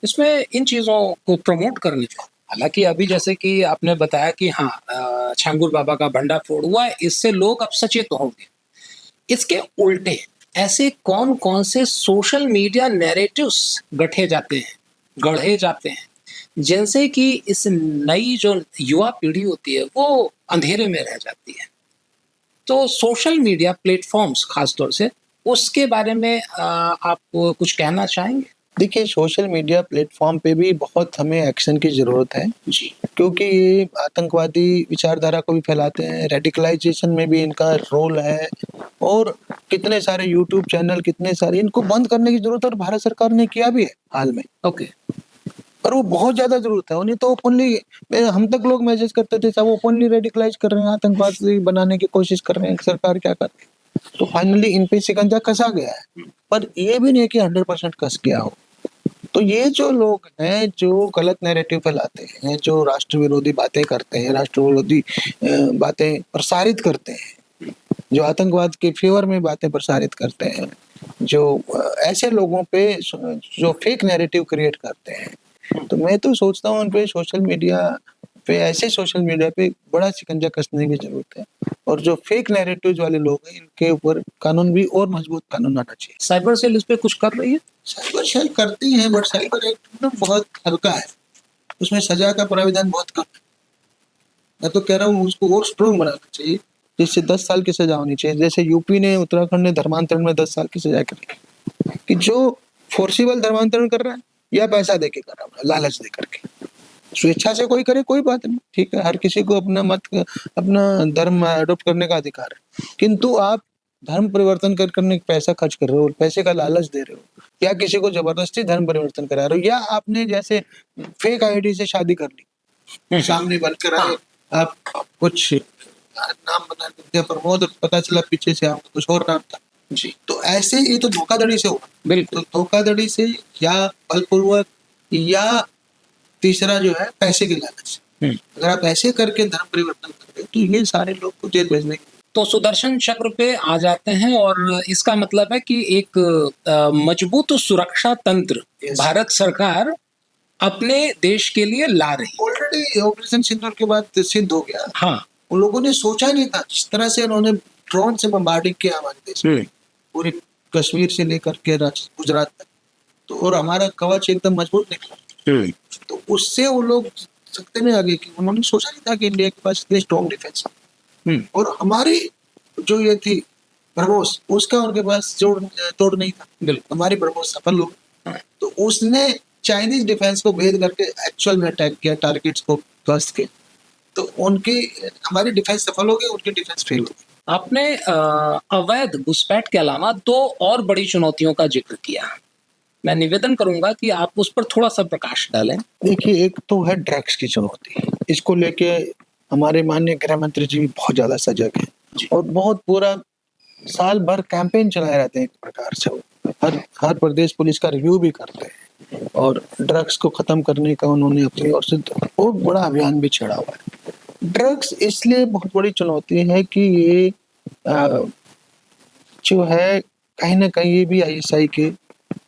इसमें इन चीज़ों को प्रमोट करने का, हालाँकि अभी जैसे कि आपने बताया कि हाँ, छांगुर बाबा का भंडाफोड़ हुआ है, इससे लोग अब सचेत होंगे। इसके उल्टे ऐसे कौन-कौन से सोशल मीडिया नैरेटिव्स गढ़े जाते हैं, जिनसे कि इस नई जो युवा पीढ़ी होती है, वो अंधेरे में रह जाती है। तो सोशल मीडिया प्लेटफ़ॉर्म्स ख़ास तौर से, उसके बारे में आप कुछ कहना चाहेंगे? देखिए, सोशल मीडिया प्लेटफ़ॉर्म पे भी बहुत हमें एक्शन की ज़रूरत है। जी। क्योंकि ये आतंकवादी विचारधारा को भी फैलाते हैं, रेडिकलाइज़ेशन में भी इनका रोल है और कितने सारे यूट्यूब चैनल, कितने सारे इनको बंद करने की ज़रूरत है और भारत सरकार ने किया भी है हाल में। ओके। पर वो बहुत ज़्यादा ज़रूरत है, नहीं तो ओपनली हम तक लोग मैसेज करते थे, सब ओपनली रेडिकलाइज़ कर रहे हैं, आतंकवादी बनाने की कोशिश कर रहे हैं, सरकार क्या कर रही है? तो फाइनली इन पे शिकंजा कसा गया है, पर ये भी नहीं है कि 100% कस गया हो। तो ये जो लोग हैं, जो गलत नैरेटिव फैलाते हैं, जो राष्ट्र विरोधी बातें करते हैं, राष्ट्र विरोधी बातें प्रसारित करते हैं, जो आतंकवाद के फ़ेवर में बातें प्रसारित करते हैं, जो ऐसे लोगों पे जो फेक नैरेटिव क्रिएट करते हैं, तो मैं तो सोचता हूँ उन पे सोशल मीडिया पे बड़ा शिकंजा कसने की ज़रूरत है और जो फेक नैरेटिव्स वाले लोग हैं, इनके ऊपर कानून भी और मजबूत कानून आना चाहिए। साइबर सेल इस पे कुछ कर रही है? साइबर सेल करती हैं, बट साइबर एक्ट ना बहुत हल्का है, उसमें सज़ा का प्राविधान बहुत कम है। मैं तो कह रहा हूँ उसको और स्ट्रॉन्ग बनाना चाहिए, जिससे 10 साल की सज़ा होनी चाहिए। जैसे यूपी ने, उत्तराखंड ने धर्मांतरण में 10 साल की सज़ा करी कि जो फोर्सिबल धर्मांतरण कर रहा है या पैसा देके कर रहा है, लालच दे करके। स्वेच्छा से कोई करे कोई बात नहीं, ठीक है, हर किसी को अपना धर्म अडॉप्ट करने का अधिकार है। किंतु आप धर्म परिवर्तन करने पैसा खर्च कर रहे हो, पैसे का लालच दे रहे हो या किसी को ज़बरदस्ती धर्म परिवर्तन करा रहे हो या आपने जैसे फेक आईडी से शादी कर ली, सामने बनकर आए, आप कुछ नाम बना विद्या प्रमोद, पता चला पीछे से आपका कुछ और नाम था। जी। तो ऐसे ये तो धोखाधड़ी से हुआ। बिल्कुल। तो धोखाधड़ी से या बलपूर्वक या तीसरा जो है पैसे की लालच से। अगर आप ऐसे करके धर्म परिवर्तन कर रहे हो तो ये सारे लोग को जेल भेज देंगे। तो सुदर्शन चक्र पे आ जाते हैं और इसका मतलब है कि एक मजबूत सुरक्षा तंत्र Yes. भारत सरकार अपने देश के लिए ला रही है। ऑलरेडी ऑपरेशन सिंदूर के बाद सिद्ध हो गया। हाँ। उन लोगों ने सोचा नहीं था जिस तरह से उन्होंने ड्रोन से बम्बार्डिंग किया हमारे देश में, पूरे कश्मीर से लेकर के गुजरात तक, तो और हमारा कवच एकदम मजबूत निकला। तो उससे वो लोग सकते में आ गए कि उन्होंने सोचा नहीं था कि इंडिया के पास इतनी स्ट्रॉन्ग डिफेंस है। और हमारी जो ये थी ब्रह्मोस, उसका उनके पास तोड़ नहीं था। बिल्कुल। हमारी ब्रह्मोस सफल हो गई। तो उसने चाइनीज डिफेंस को भेद करके एक्चुअल में अटैक किया, टारगेट्स को ध्वस्त किया। तो उनकी हमारी डिफेंस सफल हो गई, उनकी डिफेंस फेल हो गई। आपने अवैध घुसपैठ के अलावा दो और बड़ी चुनौतियों का जिक्र किया। मैं निवेदन करूंगा कि आप उस पर थोड़ा सा प्रकाश डालें। देखिए, एक तो है ड्रग्स की चुनौती। इसको लेके हमारे माननीय गृह मंत्री जी भी बहुत ज्यादा सजग हैं और बहुत पूरा साल भर कैंपेन चलाए रहते हैं। एक प्रकार से हर प्रदेश पुलिस का रिव्यू भी करते हैं और ड्रग्स को खत्म करने का उन्होंने अपनी ओर से बहुत बड़ा अभियान भी छेड़ा हुआ है। ड्रग्स इसलिए बहुत बड़ी चुनौती है कि ये जो है कहीं ना कहीं ये भी आईएसआई के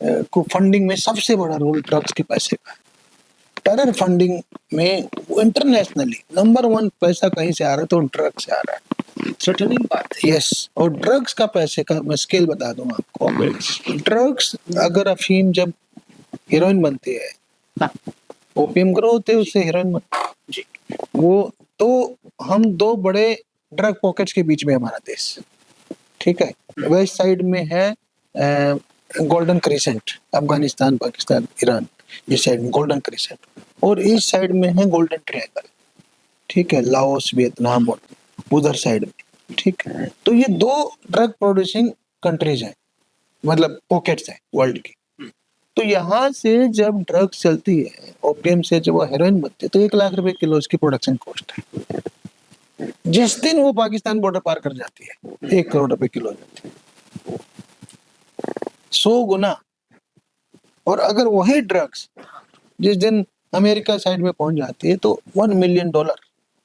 को फंडिंग में सबसे बड़ा रोल ड्रग्स के पैसे का है। टेरर फंडिंग में इंटरनेशनली नंबर 1 पैसा कहीं से आ रहा है तो ड्रग्स से आ रहा है। सर्टेनली बात है। यस, और ड्रग्स का पैसे का मैं स्केल बता दूं आपको। ड्रग्स, अगर अफीम जब हीरोइन बनती है, ओपियम ग्रो होते है, उससे हीरोइन बनती है वो, तो हम दो बड़े ड्रग पॉकेट्स के बीच में हमारा देश, ठीक है। वेस्ट साइड में है golden crescent, Afghanistan, Pakistan, Iran, इस साइड में गोल्डन क्रिसेंट, और इस साइड में है गोल्डन ट्रायंगल, ठीक है, लाओस, वियतनाम और उधर साइड में, ठीक है। तो ये दो ड्रग प्रोड्यूसिंग कंट्रीज हैं, मतलब पॉकेट्स हैं वर्ल्ड की। तो यहाँ से जब ड्रग्स चलती है, ओपियम से जब वो हेरोइन बनती है, तो 1 लाख रुपए किलो इसकी प्रोडक्शन कॉस्ट है। जिस दिन वो पाकिस्तान बॉर्डर पार कर जाती है, 1 करोड़ रुपए किलो जाती है, 100 गुना। और अगर वही ड्रग्स जिस दिन अमेरिका साइड में पहुंच जाती है, तो $1 मिलियन,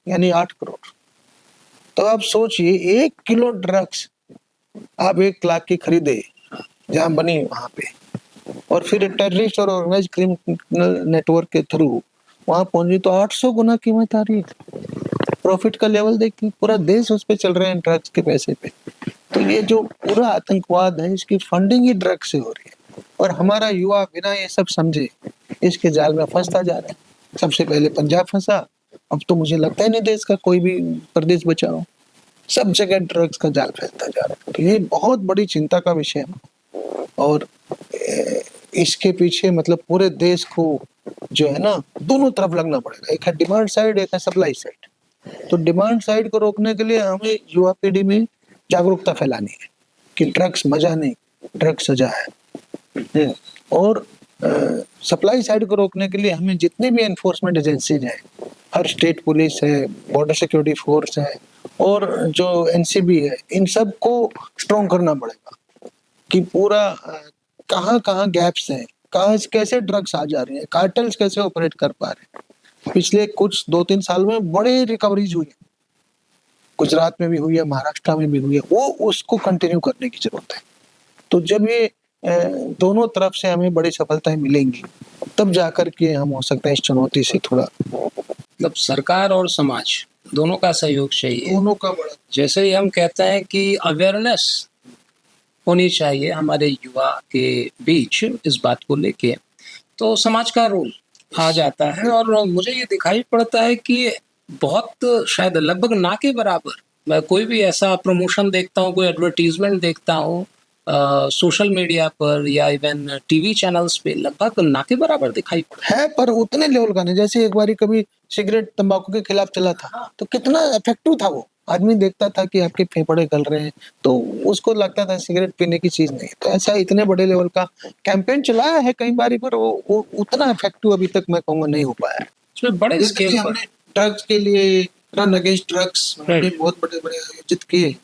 यानी 8 करोड़। तो आप सोचिए, 1 किलो ड्रग्स आप 1 लाख की खरीदे जहां बनी वहां पे, और फिर टेररिस्ट और ऑर्गेनाइज क्रिमिनल नेटवर्क के थ्रू वहां पहुंची, तो 800 गुना कीमत आ रही है। प्रॉफिट का लेवल देखिए, पूरा देश उस पे चल रहे हैं ड्रग्स के पैसे पे। तो ये जो पूरा आतंकवाद है, इसकी फंडिंग ही ड्रग्स से हो रही है, और हमारा युवा बिना ये सब समझे इसके जाल में फंसता जा रहा है। सबसे पहले पंजाब फंसा, अब तो मुझे लगता ही नहीं देश का कोई भी प्रदेश बचा हो, सब जगह ड्रग्स का जाल फैलता जा रहा है। तो ये बहुत बड़ी चिंता का विषय है, और इसके पीछे मतलब पूरे देश को जो है ना, दोनों तरफ लगना पड़ेगा। एक है डिमांड साइड, एक है सप्लाई साइड। तो डिमांड साइड को रोकने के लिए हमें युवा पीढ़ी में जागरूकता फैलानी है कि ड्रग्स मजा नहीं, ड्रग्स सजा है। और सप्लाई साइड को रोकने के लिए हमें जितने भी एनफोर्समेंट एजेंसीज हैं, हर स्टेट पुलिस है, बॉर्डर सिक्योरिटी फोर्स है, और जो एनसीबी है, इन सब को स्ट्रॉन्ग करना पड़ेगा कि पूरा कहाँ गैप्स हैं, कहाँ कैसे ड्रग्स आ जा रही है, कार्टेल्स कैसे ऑपरेट कर पा रहे हैं। पिछले कुछ 2-3 साल में बड़े रिकवरीज हुई है, गुजरात में भी हुई है, महाराष्ट्र में भी हुई है, वो उसको कंटिन्यू करने की जरूरत है। तो जब ये दोनों तरफ से हमें बड़ी सफलताएं मिलेंगी, तब जाकर के हम हो सकता है इस चुनौती से थोड़ा, मतलब सरकार और समाज दोनों का सहयोग चाहिए। दोनों का बड़ा, जैसे ही हम कहते हैं कि अवेयरनेस होनी चाहिए हमारे युवा के बीच इस बात को लेके, तो समाज का रोल आ जाता है। और मुझे ये दिखाई पड़ता है कि बहुत, शायद लगभग ना के बराबर, मैं कोई भी ऐसा प्रमोशन देखता हूँ, कोई एडवर्टीजमेंट देखता हूँ सोशल मीडिया पर या इवन टीवी चैनल्स पे, लगभग ना के बराबर दिखाई पड़ता है, पर उतने लेवल का नहीं। जैसे एक बारी कभी सिगरेट तंबाकू के खिलाफ चला था, तो कितना इफेक्टिव था वो, आदमी देखता था कि आपके फेफड़े गल रहे हैं, तो उसको लगता था सिगरेट पीने की चीज नहीं। तो ऐसा इतने बड़े लेवल का कैंपेन चलाया है कई बारी, पर वो उतना इफेक्टिव अभी तक मैं कहूँगा नहीं हो पाया है। इसमें बड़े स्केल पर ड्रग्स के लिए रन अगेंस्ट ड्रग्स बहुत बड़े आयोजित किए,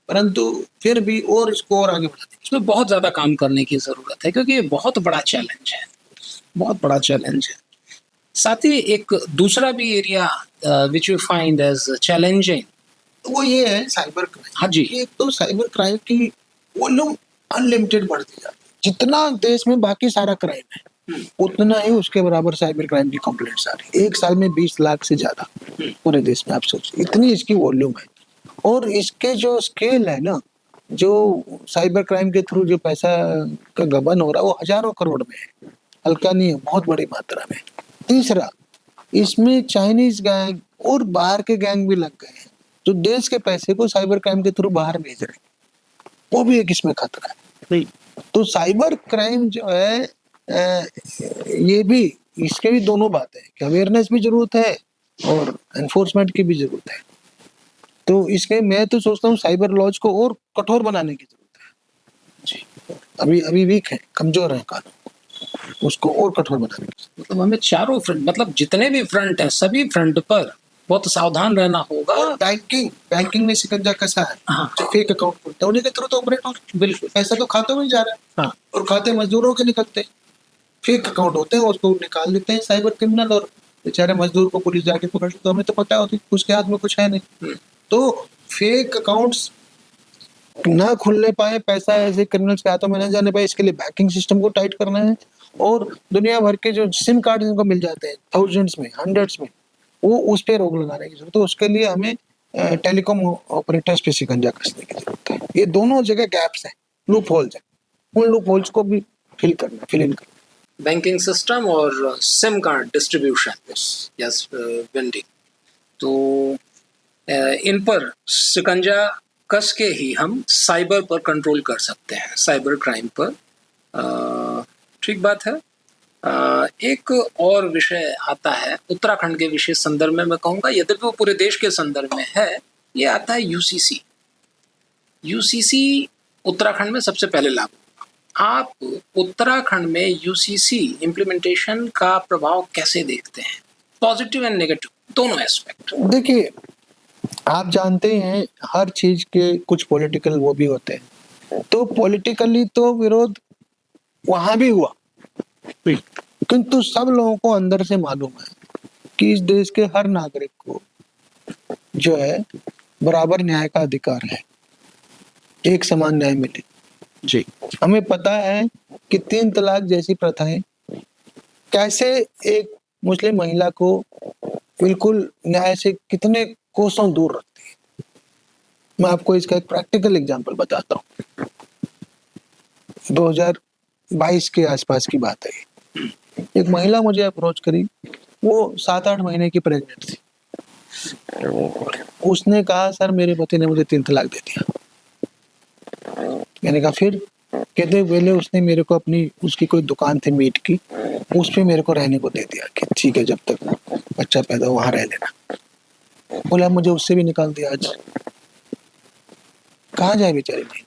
परंतु फिर भी और इसको और आगे बढ़ाने, इसमें बहुत ज्यादा काम करने की जरूरत है, क्योंकि ये बहुत बड़ा चैलेंज है, बहुत बड़ा चैलेंज है। साथ ही एक दूसरा भी area which you find as challenging, वो ये है साइबर क्राइम। हाँ जी। एक तो साइबर क्राइम की वॉल्यूम अनलिमिटेड बढ़ती जाती है, जितना देश में बाकी सारा क्राइम है, उतना ही उसके बराबर साइबर क्राइम की कंप्लेंट्स आ रही है। एक साल में 20 लाख से ज्यादा पूरे देश में। आप सोचिए इतनी इसकी वॉल्यूम है। और इसके जो स्केल है ना, जो साइबर क्राइम के थ्रू जो पैसा का गबन हो रहा है वो हजारों करोड़ में है, हल्का नहीं है, बहुत बड़ी मात्रा में। तीसरा, इसमें चाइनीज गैंग और बाहर के गैंग भी लग गए हैं जो देश के पैसे को साइबर क्राइम के थ्रू बाहर भेज रहे हैं। वो भी एक इसमें खतरा है। नहीं, तो साइबर क्राइम जो है ये भी, इसके भी दोनों बातें हैं कि अवेयरनेस भी जरूरत है और एनफोर्समेंट की भी जरूरत है। तो इसके मैं तो सोचता हूँ साइबर लॉज को और कठोर बनाने की जरूरत है जी। अभी अभी वीक है, कमजोर है कानून, उसको और कठोर बनाने की। मतलब हमें चारों फ्रंट, मतलब जितने भी फ्रंट हैं सभी फ्रंट पर बहुत सावधान रहना होगा। बैंकिंग में शिकंजा कसा है। हाँ, जो फेक अकाउंट खुलता है उन्हीं के थ्रू तो ऑपरेट हो, बिल्कुल पैसा तो खातों में जा रहा है। हाँ, और खाते मजदूरों के निकलते हैं, फेक अकाउंट होते हैं, उसको निकाल लेते हैं साइबर क्रिमिनल, और बेचारे मजदूर को पुलिस जाके पकड़, तो हमें तो पता होती उसके हाथ में कुछ है नहीं। तो फेक अकाउंट्स ना खुलने पाए, पैसा ऐसे क्रिमिनल्स के हाथों में न जाने पाए, इसके लिए बैंकिंग सिस्टम को टाइट करना है। और दुनिया भर के जो सिम कार्ड इनको मिल जाते हैं थाउजेंड्स में, हंड्रेड्स में, वो उस पर रोक लगाने की जरूरत है। तो उसके लिए हमें टेलीकॉम ऑपरेटर्स पे शिकंजा कसने की जरूरत है। ये दोनों जगह गैप्स हैं, लूप होल्स हैं, उन लूप होल्स को भी फिल इन करना। बैंकिंग सिस्टम और SIM card distribution, yes, vending, तो इन पर शिकंजा कस के ही हम साइबर पर कंट्रोल कर सकते हैं, साइबर क्राइम पर। ठीक बात है। एक और विषय आता है उत्तराखंड के विशेष संदर्भ में, मैं कहूँगा यद्यपि वो पूरे देश के संदर्भ में है। ये आता है यूसीसी। यूसीसी उत्तराखंड में सबसे पहले लागू। आप उत्तराखंड में यूसीसी इम्प्लीमेंटेशन का प्रभाव कैसे देखते हैं, पॉजिटिव एंड नेगेटिव दोनों एस्पेक्ट? देखिए, आप जानते हैं हर चीज के कुछ पॉलिटिकल वो भी होते हैं, तो पॉलिटिकली तो विरोध वहां भी हुआ, किंतु सब लोगों को अंदर से मालूम है कि इस देश के हर नागरिक को जो है बराबर न्याय का अधिकार है, एक समान न्याय मिले जी। हमें पता है कि 3 तलाक जैसी प्रथाएं कैसे एक मुस्लिम महिला को बिल्कुल न्याय से कितने कोसों दूर रखती है। मैं आपको इसका एक प्रैक्टिकल एग्जांपल बताता हूँ। 2022 के आसपास की बात है। एक महिला मुझे अप्रोच करी, वो 7-8 महीने की प्रेग्नेंट थी। उसने कहा, सर मेरे पति ने मुझे 3 तलाक दे दिया। मैंने कहा फिर? कहते पहले उसने मेरे को अपनी, उसकी कोई दुकान थी मीट की, उस पे मेरे को रहने को दे दिया कि ठीक है जब तक बच्चा पैदा हो वहां रह लेना। बोला मुझे उससे भी निकाल दिया आज। कहाँ जाए बेचारी महिला?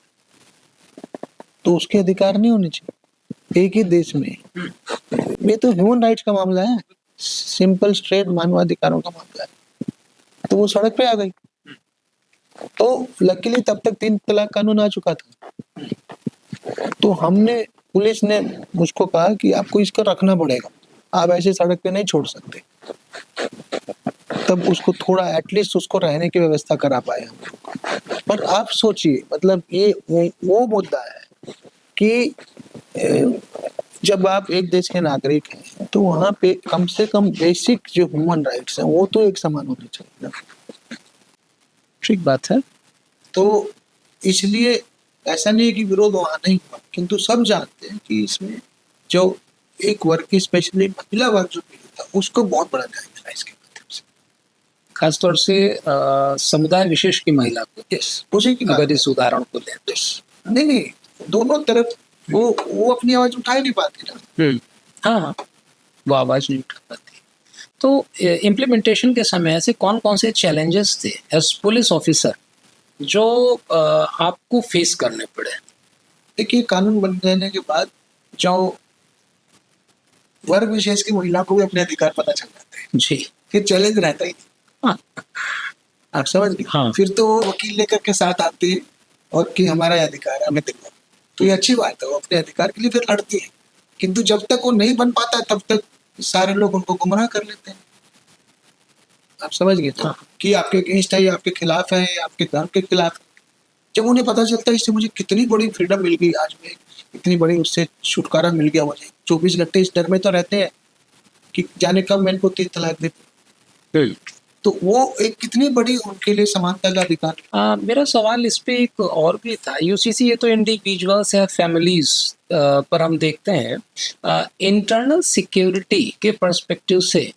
तो उसके अधिकार नहीं होने चाहिए एक ही देश में? ये तो ह्यूमन राइट्स का मामला है, सिंपल स्ट्रेट मानवाधिकारों का मामला है। तो वो सड़क पे आ गई। तो लकीली तब तक 3 तलाक कानून आ चुका था। तो हमने, पुलिस ने मुझको कहा कि आपको इसको रखना पड़ेगा, आप ऐसे सड़क पे नहीं छोड़ सकते। तब उसको थोड़ा एटलीस्ट उसको रहने की व्यवस्था करा पाए हम। पर आप सोचिए, मतलब ये वो मुद्दा है कि जब आप एक देश के नागरिक हैं तो वहां पे कम से कम बेसिक जो ह्यूमन राइट्स हैं वो तो एक समान होने चाहिए ना। ठीक बात है। तो इसलिए ऐसा नहीं है कि विरोध वहां नहीं हुआ, किंतु सब जानते हैं कि इसमें जो एक वर्ग की, स्पेशली महिला वर्ग जो पीड़ित था, उसको बहुत बड़ा न्याय मिला इसके माध्यम से, खासतौर से समुदाय विशेष की महिला को। यस, उसी की अगर इस उदाहरण को लें तो नहीं, दोनों तरफ वो अपनी आवाज उठा ही नहीं पाती ना। हाँ, वो आवाज नहीं उठा पाती। तो इम्प्लीमेंटेशन के समय ऐसे कौन कौन से चैलेंजेस थे एज पुलिस ऑफिसर जो आपको फेस करने पड़े? देखिए, कानून बन जाने के बाद जो वर्ग विशेष की महिला को भी अपने अधिकार पता चल जाते हैं जी, फिर चैलेंज रहता ही नहीं। हाँ, आप समझ गए? हाँ। फिर तो वो वकील लेकर के साथ आती है और कि हमारा ये अधिकार है, हमें दिलवाओ। तो ये अच्छी बात है, वो अपने अधिकार के लिए फिर लड़ती है। किंतु जब तक वो नहीं बन पाता तब तक सारे लोग उनको गुमराह कर लेते हैं। आप समझ गए? तो कि आपके अगेंस्ट है, या आपके खिलाफ है, या आपके धर्म के खिलाफ है। जब उन्हें पता चलता है इससे मुझे कितनी बड़ी फ्रीडम मिल गई, आज मैं इतनी बड़ी उससे छुटकारा मिल गया मुझे। 24 घंटे इस डर में तो रहते हैं कि जाने कब मैंने को 3 तलाक दे। तो वो एक कितनी बड़ी उनके लिए समानता का अधिकार। मेरा सवाल इस पे एक और भी था। यूसीसी ये तो इंडिविजुअल्स या फैमिलीज पर हम देखते हैं, इंटरनल सिक्योरिटी के पर्सपेक्टिव से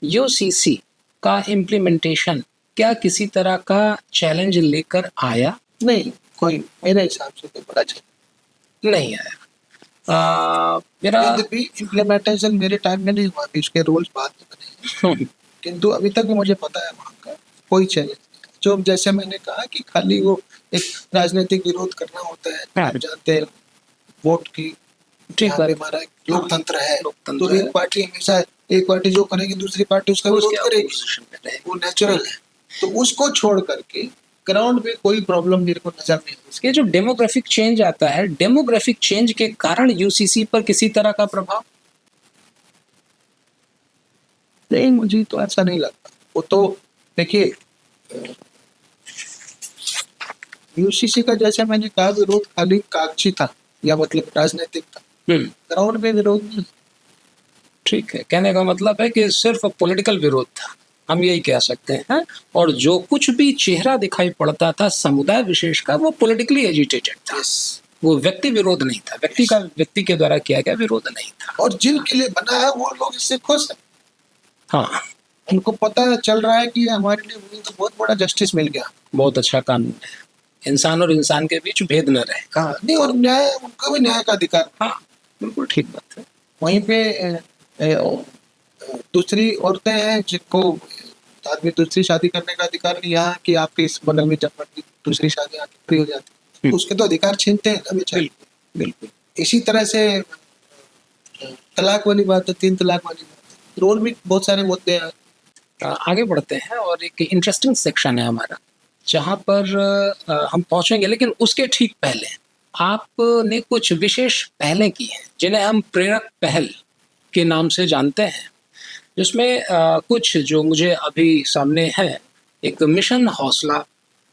यूसीसी का इम्प्लीमेंटेशन क्या किसी तरह का चैलेंज लेकर आया? नहीं, कोई मेरे हिसाब से कोई बड़ा चैलेंज नहीं आया। मेरा भी इम्प्लीमेंटेशन मेरे टाइम में नहीं हुआ, इसके रूल्स बाद में बने, किंतु अभी तक मुझे पता है वहाँ का कोई चैलेंज नहीं। जो जैसे मैंने कहा कि खाली वो एक राजनीतिक विरोध करना होता है, आप जानते हैं वोट की, ठीक यहाँ पे है, हमारा एक लोकतंत्र है, लोकतंत्र तो है। एक पार्टी हमेशा एक पार्टी जो करेगी दूसरी पार्टी उसका विरोध उसके करेगी, opposition में रहेगी। वो नेचुरल है। तो उसको छोड़ करके ग्राउंड पे कोई प्रॉब्लम मेरे को नजर नहीं आती। ये जो डेमोग्राफिक चेंज आता है, डेमोग्राफिक चेंज के कारण यूसीसी पर किसी तरह का प्रभाव? नहीं, मुझे तो ऐसा नहीं लगता। वो तो देखिए, यूसीसी का जैसे मैंने कहा विरोध खाली कागजी था या मतलब राजनीतिक था, ग्राउंड पे विरोध नहीं। ठीक है, कहने का मतलब है कि सिर्फ पॉलिटिकल विरोध था, हम यही कह सकते हैं। और जो कुछ भी चेहरा दिखाई पड़ता था समुदाय विशेष का, वो पॉलिटिकली एजिटेटेड था। वो व्यक्ति विरोध नहीं था, व्यक्ति के द्वारा किया गया विरोध नहीं था। और जिनके लिए बना है वो लोग इससे खुश हैं। हाँ, उनको पता चल रहा है कि हमारे लिए तो बहुत बड़ा जस्टिस मिल गया। बहुत अच्छा कानून है, इंसान और इंसान के बीच भेद न रहे। हाँ, नहीं, और न्याय, उनका भी न्याय का अधिकार। हाँ, बिल्कुल ठीक बात है। वहीं पे दूसरी औरतें हैं जिनको आदमी दूसरी शादी करने का अधिकार नहीं, यहाँ कि आपके इस बगल में जब दूसरी शादी आके फ्री हो जाती, तो उसके तो अधिकार छीनते हैं ना बेचारे। बिल्कुल। इसी तरह से तलाक वाली बात है, 3 तलाक वाली बात है, रोल भी बहुत सारे मुद्दे हैं। आगे बढ़ते हैं और एक इंटरेस्टिंग सेक्शन है हमारा, जहाँ पर हम पहुंचेंगे, लेकिन उसके ठीक पहले आपने कुछ विशेष पहलें की हैं जिन्हें हम प्रेरक पहल के नाम से जानते हैं, जिसमें कुछ जो मुझे अभी सामने है, एक मिशन हौसला,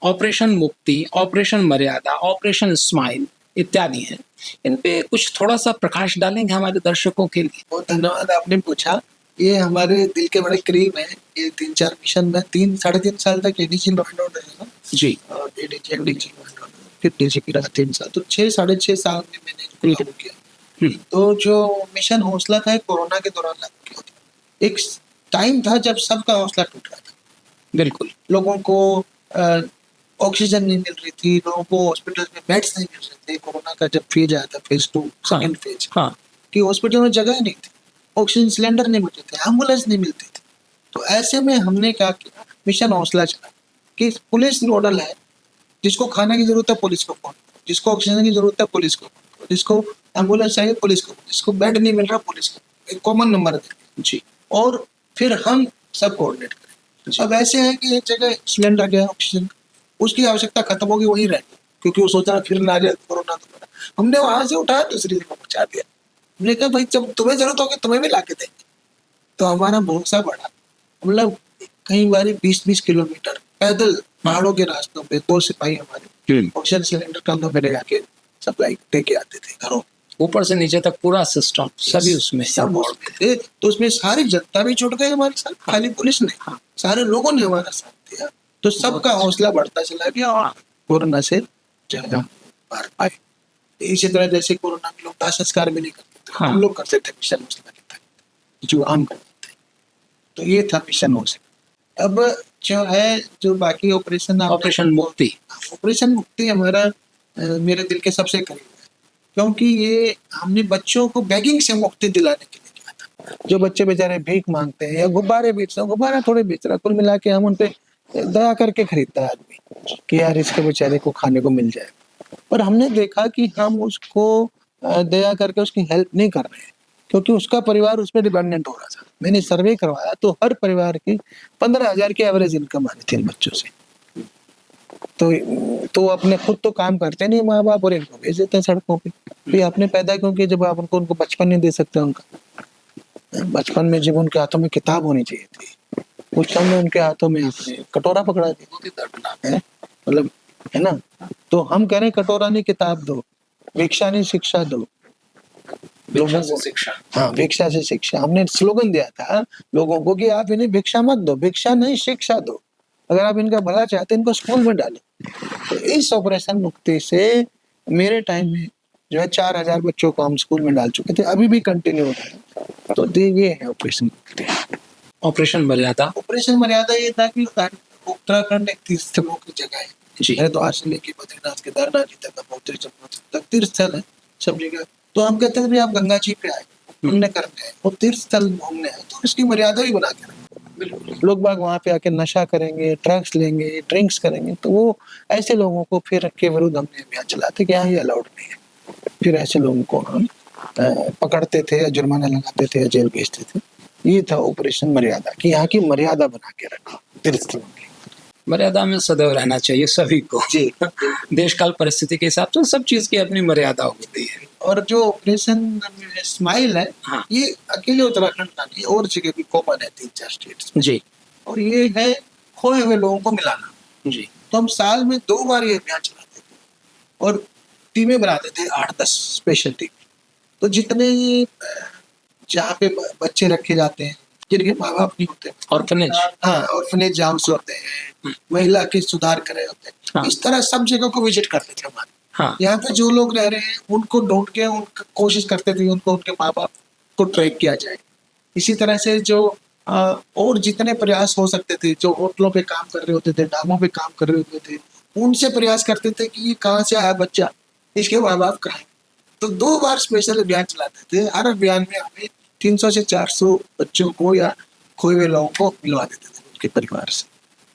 ऑपरेशन मुक्ति, ऑपरेशन मर्यादा, ऑपरेशन स्माइल इत्यादि हैं। इन पे कुछ थोड़ा सा प्रकाश डालेंगे हमारे दर्शकों के लिए? बहुत धन्यवाद, आपने पूछा। ये हमारे दिल के बड़े करीब है। ये 3-4 मिशन में 3-3.5 साल तक एडीजी लॉ एंड ऑर्डर है ना जी, और एडीजी लॉ एंड ऑर्डर, फिर डीजीपी रहा 3 साल, तो 6-6.5 साल में मैंने इसको लागू किया। तो जो मिशन हौसला था कोरोना के दौरान लागू किया था। एक टाइम था जब सबका हौसला टूट रहा था। बिल्कुल। लोगों को ऑक्सीजन नहीं मिल रही थी, लोगों को हॉस्पिटल में बेड्स नहीं मिल रहे थे। कोरोना का जब फेज आया था, फेज 2 सेकंड फेज, हाँ, कि हॉस्पिटल में जगह नहीं थी, ऑक्सीजन सिलेंडर नहीं मिलते थे, एम्बुलेंस नहीं मिलती थी। तो ऐसे में हमने क्या किया, मिशन हौसला चला कि पुलिस नोडल है, जिसको खाने की जरूरत है पुलिस को फोन करो, जिसको ऑक्सीजन की जरूरत है पुलिस को फोन करो, जिसको एम्बुलेंस चाहिए पुलिस को, जिसको बेड नहीं मिल रहा पुलिस को, एक कॉमन नंबर देते जी, और फिर हम सब कोऑर्डिनेट करें। अब ऐसे है कि एक जगह सिलेंडर गया ऑक्सीजन, उसकी आवश्यकता खत्म होगी, वहीं रह गई, क्योंकि वो सोचा फिर ना आ जाए कोरोना दोबारा। हमने वहां से उठाया दूसरी जगह पहुंचा दिया। हमने कहा भाई जब तुम्हें जरूरत होगी तुम्हें भी ला के देंगे। तो हमारा भरोसा बढ़ा, मतलब कई बार 20-20 किलोमीटर पैदल पहाड़ों के रास्तों पे 2 सिपाही हमारे ऑक्सीजन सिलेंडर कंधों पे ले जाके सप्लाई दे के आते थे घरों, ऊपर से नीचे तक पूरा सिस्टम सभी उसमें सब थे। तो उसमें सारी जनता भी जुट गई हमारे साथ, खाली पुलिस नहीं, सारे लोगों ने हमारा साथ दिया। तो सबका हौसला बढ़ता चला गया और कोरोना से ज्यादा बाहर आए। इसी तरह जैसे कोरोना में लोग दाह संस्कार भी नहीं करते थे, हम लोग करते थे मिशन हौसला के तहत, जो आम करते थे। तो ये था मिशन हौसला। अब जो है, जो बाकी ऑपरेशन मुक्ति, ऑपरेशन मुक्ति हमारा मेरे दिल के सबसे करीब है, क्योंकि ये हमने बच्चों को बैगिंग से मुक्ति दिलाने के लिए किया था। जो बच्चे बेचारे भीख मांगते हैं या गुब्बारे बेच रहे हैं, गुब्बारा थोड़े बेच रहा, कुल मिला के हम उन पे दया करके खरीदता है आदमी कि यार इसके बेचारे को खाने को मिल जाए। पर हमने देखा कि हम उसको दया करके उसकी हेल्प नहीं कर रहे हैं, क्योंकि उसका परिवार उस पर डिपेंडेंट हो रहा था। मैंने सर्वे करवाया तो हर परिवार की 15,000 की एवरेज इनकम आ रही थी बच्चों से। तो अपने खुद तो काम करते नहीं माँ बाप, और इनको भेज देते हैं सड़कों पे। फिर आपने पैदा क्योंकि जब आप उनको बचपन नहीं दे सकते, उनका बचपन में जब उनके हाथों में किताब होनी चाहिए थी, उस समय उनके हाथों में आपने कटोरा पकड़ा दिया, बहुत ही दर्दनाक है, मतलब है ना। तो हम कह रहे हैं कटोरा नहीं किताब दो, भिक्षा नहीं शिक्षा दो। भिक्षा से शिक्षा। हाँ, भिक्षा से शिक्षा। हमने स्लोगन दिया था लोगों को कि आप इन्हें भिक्षा मत दो, भिक्षा नहीं शिक्षा दो। अगर आप इनका भला चाहते हैं इनको स्कूल में डालें। तो इस ऑपरेशन मुक्ति से मेरे टाइम में जो है 4000 बच्चों को हम स्कूल में डाल चुके थे, अभी भी कंटिन्यू हो रहा है। तो ये है ऑपरेशन मुक्ति। ऑपरेशन मर्यादा। ऑपरेशन मर्यादा ये था कि उत्तराखंड एक तीर्थस्थलों की जगह है जी। हरिद्वार से लेके बद्रीनाथ केदारनाथ जी तक गंगोत्री जमुनोत्री तक तीर्थ स्थल है सब जगह। तो हम कहते हैं आप गंगा जी पे आए, पुण्य करने आए, वो तीर्थ स्थल घूमने आए, तो इसकी मर्यादा भी बना के रखें। लोग बाग वहाँ पे आके नशा करेंगे, ड्रग्स लेंगे, ड्रिंक्स करेंगे, तो वो ऐसे लोगों को फिर के विरुद्ध हमने अभियान चलाते कि यहाँ ये अलाउड नहीं है। फिर ऐसे लोगों को हम पकड़ते थे या जुर्माना लगाते थे या जेल भेजते थे। ये था ऑपरेशन मर्यादा कि यहाँ की मर्यादा बना के रखो तीर्थ स्थलों की। मर्यादा में सदैव रहना चाहिए सभी को। जी। देश काल परिस्थिति के हिसाब से सब चीज की अपनी मर्यादा होती है। और जो ऑपरेशन स्माइल है, हाँ। ये अकेले उत्तराखंड का नहीं, और जगह भी कॉमन है 3-4 स्टेट्स में। जी। और ये है खोए हुए लोगों को मिलाना। जी। तो हम साल में 2 बार ये अभियान चलाते थे और टीमें बनाते थे 8-10 स्पेशल टीम। तो जितने जहाँ पे बच्चे रखे जाते हैं जिनके माँ बाप नहीं होते, ऑर्फनेज। हाँ, ऑर्फनेज जाम्स होते हैं, महिला के सुधार करे होते हैं। हाँ। इस तरह सब जगह को विजिट करते थे हमारे। हाँ। यहाँ पे जो लोग रह रहे हैं उनको ढूंढ के उनका कोशिश करते थे उनको उनके माँ बाप को ट्रैक किया जाए। इसी तरह से जो और जितने प्रयास हो सकते थे, जो होटलों पे काम कर रहे होते थे, ढाबों पे काम कर रहे होते थे, उनसे प्रयास करते थे कि ये कहाँ से आया बच्चा, इसके माँ बाप कहाँ हैं। तो 2 बार स्पेशल अभियान चलाते थे। हर अभियान में हमें 300 से 400 बच्चों को या खोए हुए लोगों को मिलवा देते थे उनके परिवार से।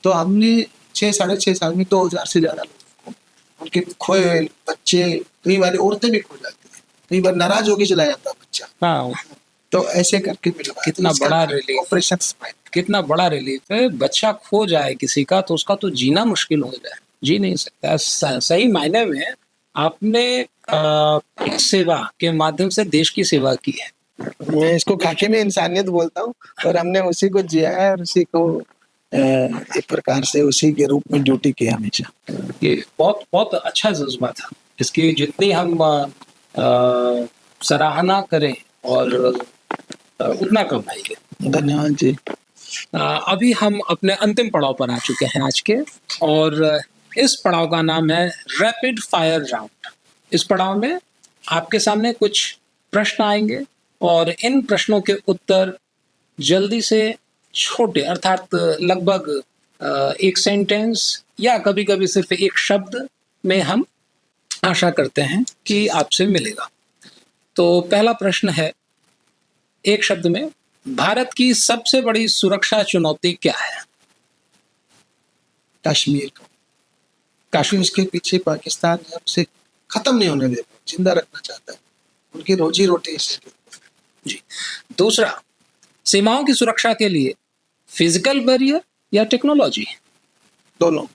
तो हमने 6-6.5 साल में 2000 से ज्यादा लोगों को, उनके खोए हुए बच्चे, कई बार औरतें भी खो जाती थी, कई बार नाराज होकर चला जाता बच्चा। हाँ। तो ऐसे करके मिलवा। कितना बड़ा रिलीफ, ऑपरेशन कितना बड़ा रिलीफ है। बच्चा खो जाए किसी का तो उसका तो जीना मुश्किल हो जाए, जी नहीं सकता। सही मायने में आपने एक सेवा के माध्यम से देश की सेवा की है। मैं इसको खाके में इंसानियत बोलता हूँ और हमने उसी को जिया है और उसी को एक प्रकार से उसी के रूप में ड्यूटी की हमेशा। ये बहुत बहुत अच्छा जज्बा था। इसकी जितनी हम सराहना करें और उतना कम है। धन्यवाद जी। अभी हम अपने अंतिम पड़ाव पर आ चुके हैं आज के, और इस पड़ाव का नाम है रैपिड फायर राउंड। इस पड़ाव में आपके सामने कुछ प्रश्न आएंगे और इन प्रश्नों के उत्तर जल्दी से छोटे, अर्थात लगभग एक सेंटेंस या कभी कभी सिर्फ एक शब्द में हम आशा करते हैं कि आपसे मिलेगा। तो पहला प्रश्न है, एक शब्द में, भारत की सबसे बड़ी सुरक्षा चुनौती क्या है? कश्मीर का। कश्मीर के पीछे पाकिस्तान है, उसे खत्म नहीं होने देता, जिंदा रखना चाहता है, उनकी रोजी रोटी इसके। जी। दूसरा, सीमाओं की सुरक्षा के लिए फिजिकल बैरियर या टेक्नोलॉजी? दोनों।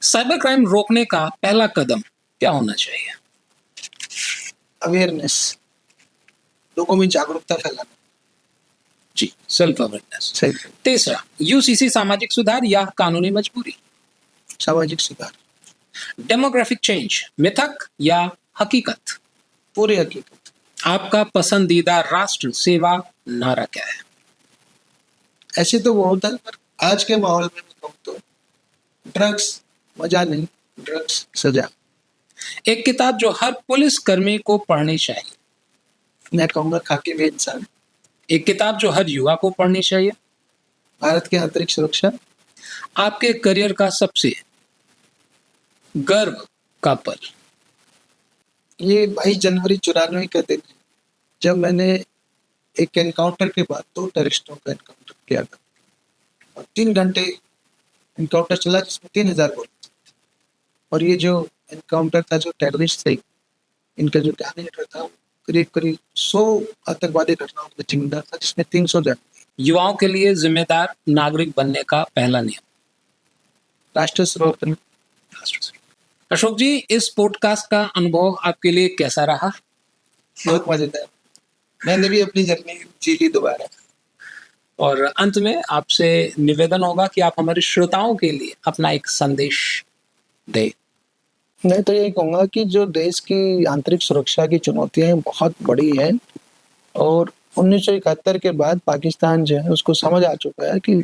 साइबर क्राइम रोकने का पहला कदम क्या होना चाहिए? अवेयरनेस, लोगों में जागरूकता फैलाना। जी, सेल्फ अवेयरनेस। सही। तीसरा, यूसीसी सामाजिक सुधार या कानूनी मजबूरी? सामाजिक सुधार। डेमोग्राफिक चेंज, मिथक या हकीकत? पूरी हकीकत। आपका पसंदीदा राष्ट्र सेवा नारा क्या है? ऐसे तो बहुत है, पर आज के माहौल में मैं कहूँ तो ड्रग्स मजा नहीं, ड्रग्स सजा। एक किताब जो हर पुलिस कर्मी को पढ़नी चाहिए? मैं कहूँगा खाकी में इंसान। एक किताब जो हर युवा को पढ़नी चाहिए? भारत की आंतरिक सुरक्षा। आपके करियर का सबसे गर्व का पल? ये 22 जनवरी 94 का दिन है, जब मैंने एक एनकाउंटर के बाद 2 टेररिस्टों का एनकाउंटर किया था और 3 घंटे एनकाउंटर चला जिसमें 3000 गोली। और ये जो एनकाउंटर था, जो टेररिस्ट थे, इनका जो कैंडिडेट था, करीब 100 आतंकवादी घटनाओं का जिम्मेदार था, जिसमें 300 जन। युवाओं के लिए जिम्मेदार नागरिक बनने का पहला नियम? राष्ट्र सर्वोपरि। अशोक जी, इस पॉडकास्ट का अनुभव आपके लिए कैसा रहा? बहुत मजेदार, मैंने भी अपनी जर्नी जी ली दोबारा। और अंत में आपसे निवेदन होगा कि आप हमारे श्रोताओं के लिए अपना एक संदेश दें। मैं तो यही कहूँगा कि जो देश की आंतरिक सुरक्षा की चुनौतियाँ हैं, बहुत बड़ी हैं और 1971 के बाद पाकिस्तान जो है उसको समझ आ चुका है कि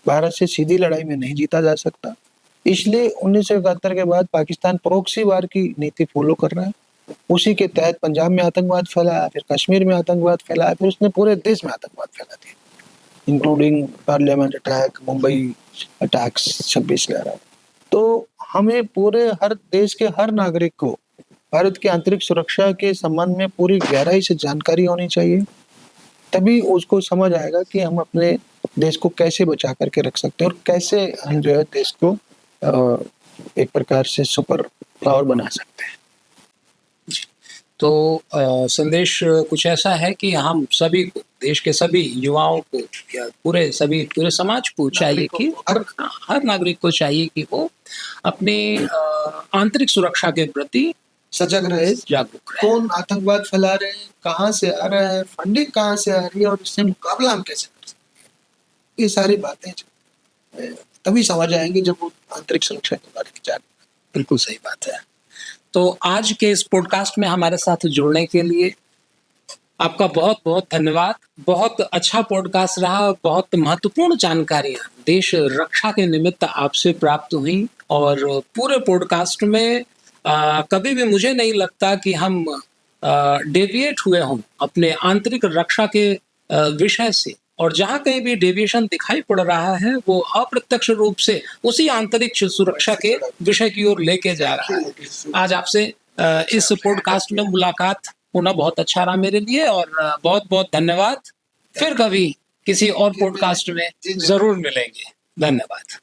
भारत से सीधी लड़ाई में नहीं जीता जा सकता। इसलिए 1971 के बाद पाकिस्तान प्रॉक्सी वार की नीति फ़ॉलो कर रहा है। उसी के तहत पंजाब में आतंकवाद फैलाया, फिर कश्मीर में आतंकवाद फैलाया, फिर उसने पूरे देश में आतंकवाद फैला दिया, including parliament attack, Mumbai attacks 26/11। तो हमें पूरे हर देश के हर नागरिक को भारत की आंतरिक सुरक्षा के संबंध में पूरी गहराई से जानकारी होनी चाहिए। तभी उसको समझ आएगा कि हम अपने देश को कैसे बचा कर के रख सकते हैं और कैसे हम जो है देश को एक प्रकार से सुपर पावर बना सकते हैं। तो संदेश कुछ ऐसा है कि हम सभी को, देश के सभी युवाओं को या पूरे समाज को चाहिए कि हर नागरिक को चाहिए कि वो अपने आंतरिक सुरक्षा के प्रति सजग रहे, जागरूक रहे। कौन आतंकवाद फैला रहे हैं, कहाँ से आ रहा है, फंडिंग कहाँ से आ रही है और इससे मुकाबला हम कैसे कर सकते हैं। ये सारी बातें तभी समझ आएंगी जब वो आंतरिक सुरक्षा के बारे में जाने। बिल्कुल सही बात है। तो आज के इस पॉडकास्ट में हमारे साथ जुड़ने के लिए आपका बहुत बहुत धन्यवाद। बहुत अच्छा पॉडकास्ट रहा, बहुत महत्वपूर्ण जानकारियाँ देश रक्षा के निमित्त आपसे प्राप्त हुई और पूरे पॉडकास्ट में कभी भी मुझे नहीं लगता कि हम डेविएट हुए हों अपने आंतरिक रक्षा के विषय से, और जहाँ कहीं भी डेविएशन दिखाई पड़ रहा है वो अप्रत्यक्ष रूप से उसी आंतरिक सुरक्षा के विषय की ओर लेके जा रहा है। आज आपसे इस पॉडकास्ट में मुलाकात होना बहुत अच्छा रहा मेरे लिए और बहुत बहुत धन्यवाद। फिर कभी किसी और पॉडकास्ट में जरूर मिलेंगे। धन्यवाद।